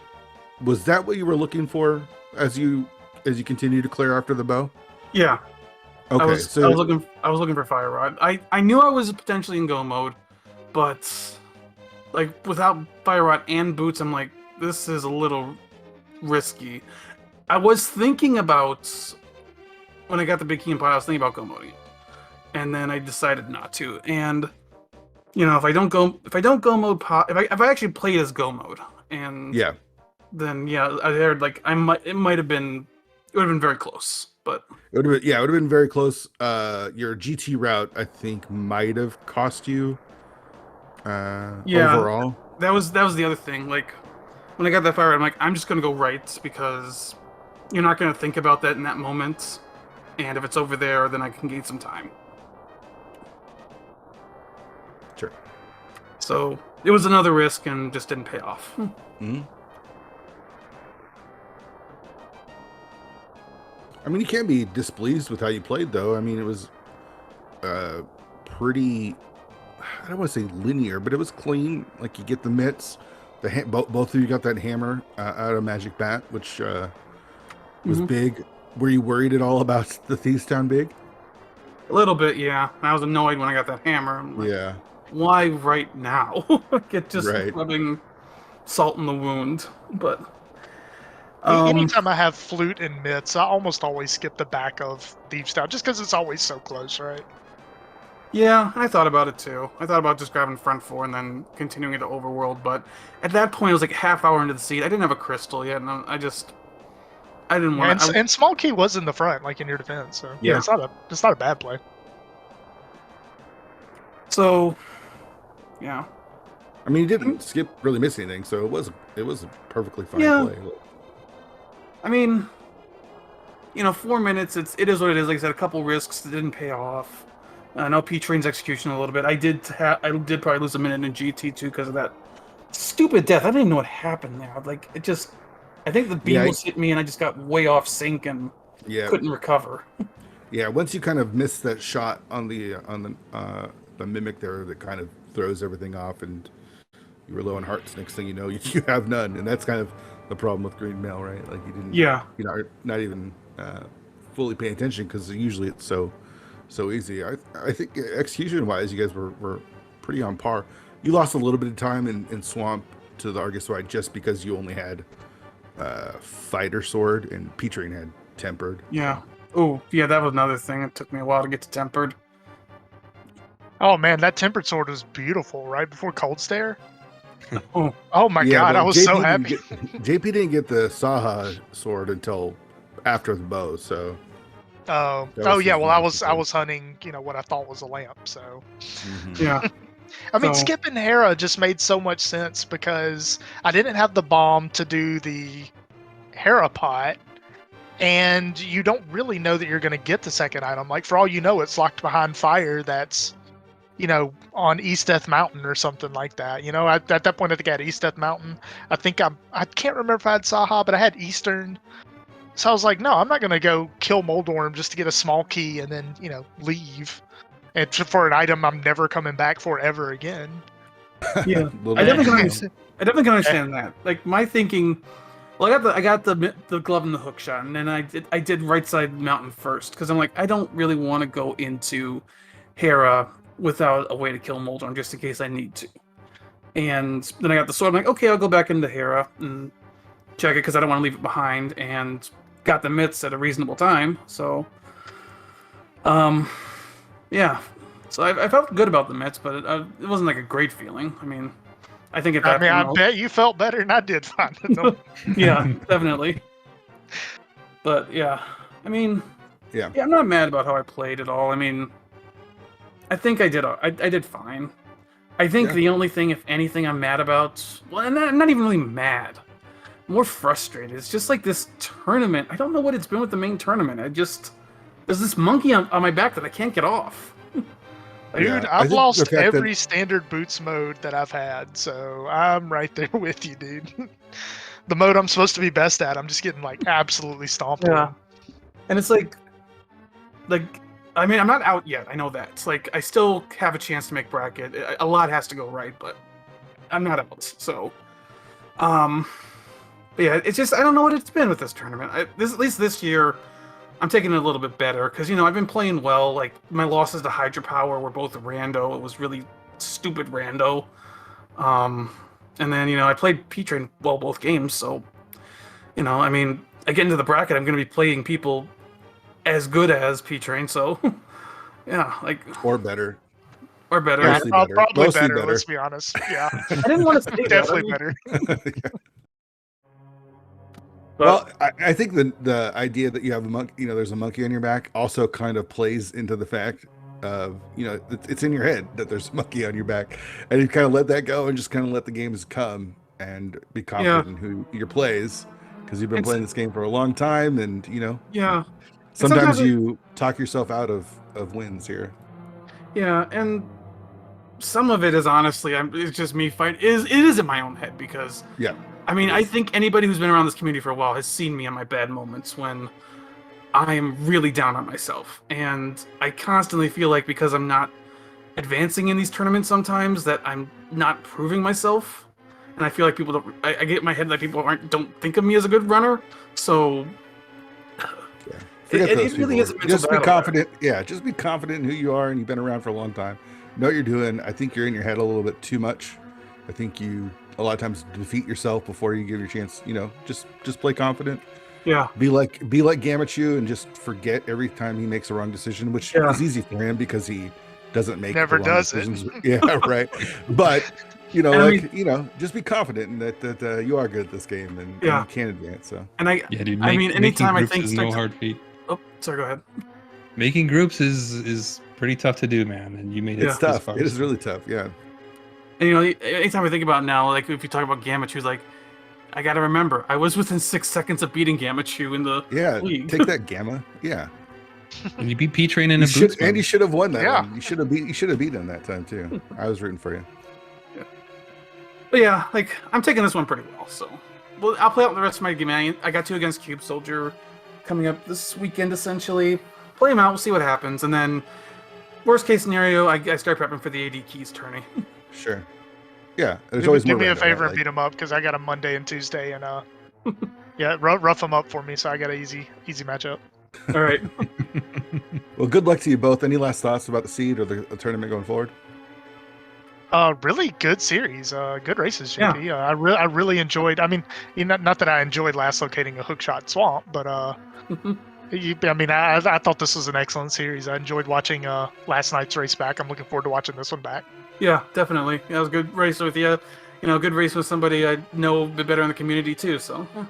was that what you were looking for as you continue to clear after the bow? Yeah. Okay, I was looking for Fire Rod. I knew I was potentially in go mode, but like without Fire Rod and boots, I'm like, this is a little risky. I was thinking about, when I got the big key and pot, I was thinking about go moding, and then I decided not to. And you know, if I don't go mode pot, if I actually played as go mode, and yeah, then yeah, I heard like it would have been very close, but it would have been very close. Your GT route, I think, might have cost you. Overall, that was the other thing. Like when I got that fire, I'm like, I'm just gonna go right, because you're not gonna think about that in that moment, and if it's over there, then I can gain some time. Sure. So it was another risk and just didn't pay off. Mm-hmm. I mean, you can't be displeased with how you played, though. I mean, it was pretty, I don't want to say linear, but it was clean. Like, you get the mitts. Both of you got that hammer out of Magic Bat, which was big. Were you worried at all about the Thieves Town big? A little bit, yeah. I was annoyed when I got that hammer. I'm like, yeah. Why right now? Get just Right. rubbing salt in the wound. But anytime I have flute and mitts, I almost always skip the back of Thieves Town, just because it's always so close, right? yeah, I thought about it too. I thought about just grabbing front 4 and then continuing into Overworld, but at that point it was like a half hour into the seed. I didn't have a crystal yet, and I didn't want to. And small key was in the front, like in your defense. So Yeah. it's not a bad play. So, yeah. I mean, he didn't skip really miss anything, so it was a perfectly fine Yeah. play. I mean, 4 minutes. It is what it is. Like I said, a couple risks that didn't pay off. I know P-Train's execution a little bit. I did probably lose a minute in GT too because of that stupid death. I didn't even know what happened there. Like it just, I think the beam was hit me and I just got way off sync and couldn't recover. Yeah, once you kind of miss that shot on the mimic there, that kind of throws everything off, and you were low on hearts. Next thing you know, you have none, and that's kind of the problem with green mail, right? Like you didn't, you're not even fully paying attention because usually it's so easy. I think execution wise, you guys were pretty on par. You lost a little bit of time in Swamp to the Argus Ride just because you only had Fighter Sword and P-Train had Tempered. Yeah. Oh, yeah, that was another thing. It took me a while to get to Tempered. Oh man, that Tempered Sword was beautiful right before Cold Stare. Oh my god, I was so happy. JP didn't get the Saha sword until after the bow, so. Oh yeah, well I was hunting, what I thought was a lamp, so. Yeah. I mean, skipping Hera just made so much sense because I didn't have the bomb to do the Hera pot, and you don't really know that you're going to get the second item. Like, for all you know, it's locked behind fire that's, on East Death Mountain or something like that. At that point, I think I had East Death Mountain. I can't remember if I had Saha, but I had Eastern. So I was like, no, I'm not going to go kill Moldorm just to get a small key and then, leave. And for an item I'm never coming back for ever again. Yeah, I definitely can understand that. Like my thinking, well, I got the glove and the hook shot, and then I did right side mountain first because I'm like, I don't really want to go into Hera without a way to kill Moldorm just in case I need to. And then I got the sword. I'm like, okay, I'll go back into Hera and check it because I don't want to leave it behind. And got the myths at a reasonable time, so yeah. So I felt good about the myths, but it wasn't like a great feeling. I mean, I think at that point, I bet you felt better than I did finding them. Yeah, definitely. But yeah, I mean, yeah, I'm not mad about how I played at all. I mean, I think I did fine. I think the only thing, if anything, I'm mad about, well, not even really mad, more frustrated. It's just like this tournament. I don't know what it's been with the main tournament. There's this monkey on my back that I can't get off. Dude, I've lost every standard boots mode that I've had, so I'm right there with you, dude. The mode I'm supposed to be best at, I'm just getting absolutely stomped on. And it's like, I mean, I'm not out yet. I know that. It's like I still have a chance to make bracket. A lot has to go right, but I'm not out. So, but yeah, it's just I don't know what it's been with this tournament. At least this year, I'm taking it a little bit better because I've been playing well. Like my losses to Hydropower were both rando. It was really stupid rando. And then I played P-Train well both games. So I mean, I get into the bracket, I'm going to be playing people as good as P-Train. So yeah, or better. Or better. Yeah, probably Mostly better. better. Let's be honest. Yeah, I didn't want to say definitely that. better. Well, I think the idea that you have a monkey, there's a monkey on your back, also kind of plays into the fact of, it's in your head that there's a monkey on your back, and you kind of let that go and just kind of let the games come and be confident in who your plays, because you've been playing this game for a long time, and sometimes you talk yourself out of wins here. Yeah, and some of it is honestly, it's just me fighting. It is in my own head because I mean, I think anybody who's been around this community for a while has seen me in my bad moments when I am really down on myself. And I constantly feel like because I'm not advancing in these tournaments sometimes that I'm not proving myself. And I feel like people don't, I get in my head that people don't think of me as a good runner. So it really is a mental just be battle confident. There. Yeah, just be confident in who you are, and you've been around for a long time. Know what you're doing. I think you're in your head a little bit too much. I think you a lot of times defeat yourself before you give your chance. Just play confident. Yeah. Be like Gamachu and just forget every time he makes a wrong decision, which is easy for him because he doesn't make never the wrong does decisions. it. Yeah, right. But You know, And I like, you know, just be confident in that you are good at this game and Yeah. you can advance. So And Yeah, dude. I mean, making anytime I groups think is starts. no hard feat. Oh, sorry. Go ahead. Making groups is pretty tough to do, man. And you made it it's this tough. far. It is so- really tough. Yeah. And you know, anytime I think about it now, like if you talk about Gamachu, like I got to remember, I was within 6 seconds of beating Gamachu in the Yeah. league. Take that, Gamma. Yeah. And you beat P Train in You a should, boots and you mode. should have won that Yeah. one. You should have beaten him that time too. I was rooting for you. But yeah, like I'm taking this one pretty well. So, well, I'll play out the rest of my game. I got 2 against Cube Soldier coming up this weekend. Essentially, play them out. We'll see what happens, and then worst case scenario, I start prepping for the AD Keys tourney. Sure. Yeah. There's Do, always do more me a random, favor right? and beat them up because I got a Monday and Tuesday, and yeah, rough them up for me. So I got an easy matchup. All right. Well, good luck to you both. Any last thoughts about the seed or the tournament going forward? Really good series. Good races, JP. I really enjoyed. I mean, not that I enjoyed last locating a hookshot swamp, but I thought this was an excellent series. I enjoyed watching last night's race back. I'm looking forward to watching this one back. Yeah, definitely. Yeah, it was a good race with you. You know, good race with somebody I know a bit better in the community too. So. Yeah.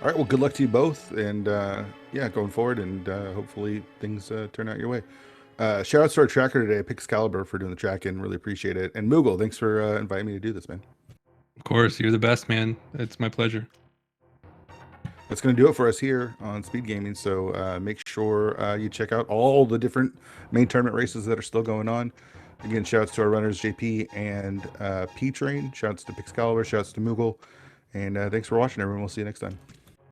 All right. Well, good luck to you both, and yeah, going forward, and hopefully things turn out your way. Shout out to our tracker today, Pixcalibur, for doing the track-in. Really appreciate it. And Moogle, thanks for inviting me to do this, man. Of course, you're the best, man. It's my pleasure. That's going to do it for us here on Speed Gaming. So make sure you check out all the different main tournament races that are still going on. Again, shouts to our runners, JP and P-Train. Shouts to Pixcalibur. Shouts to Moogle. And thanks for watching, everyone. We'll see you next time.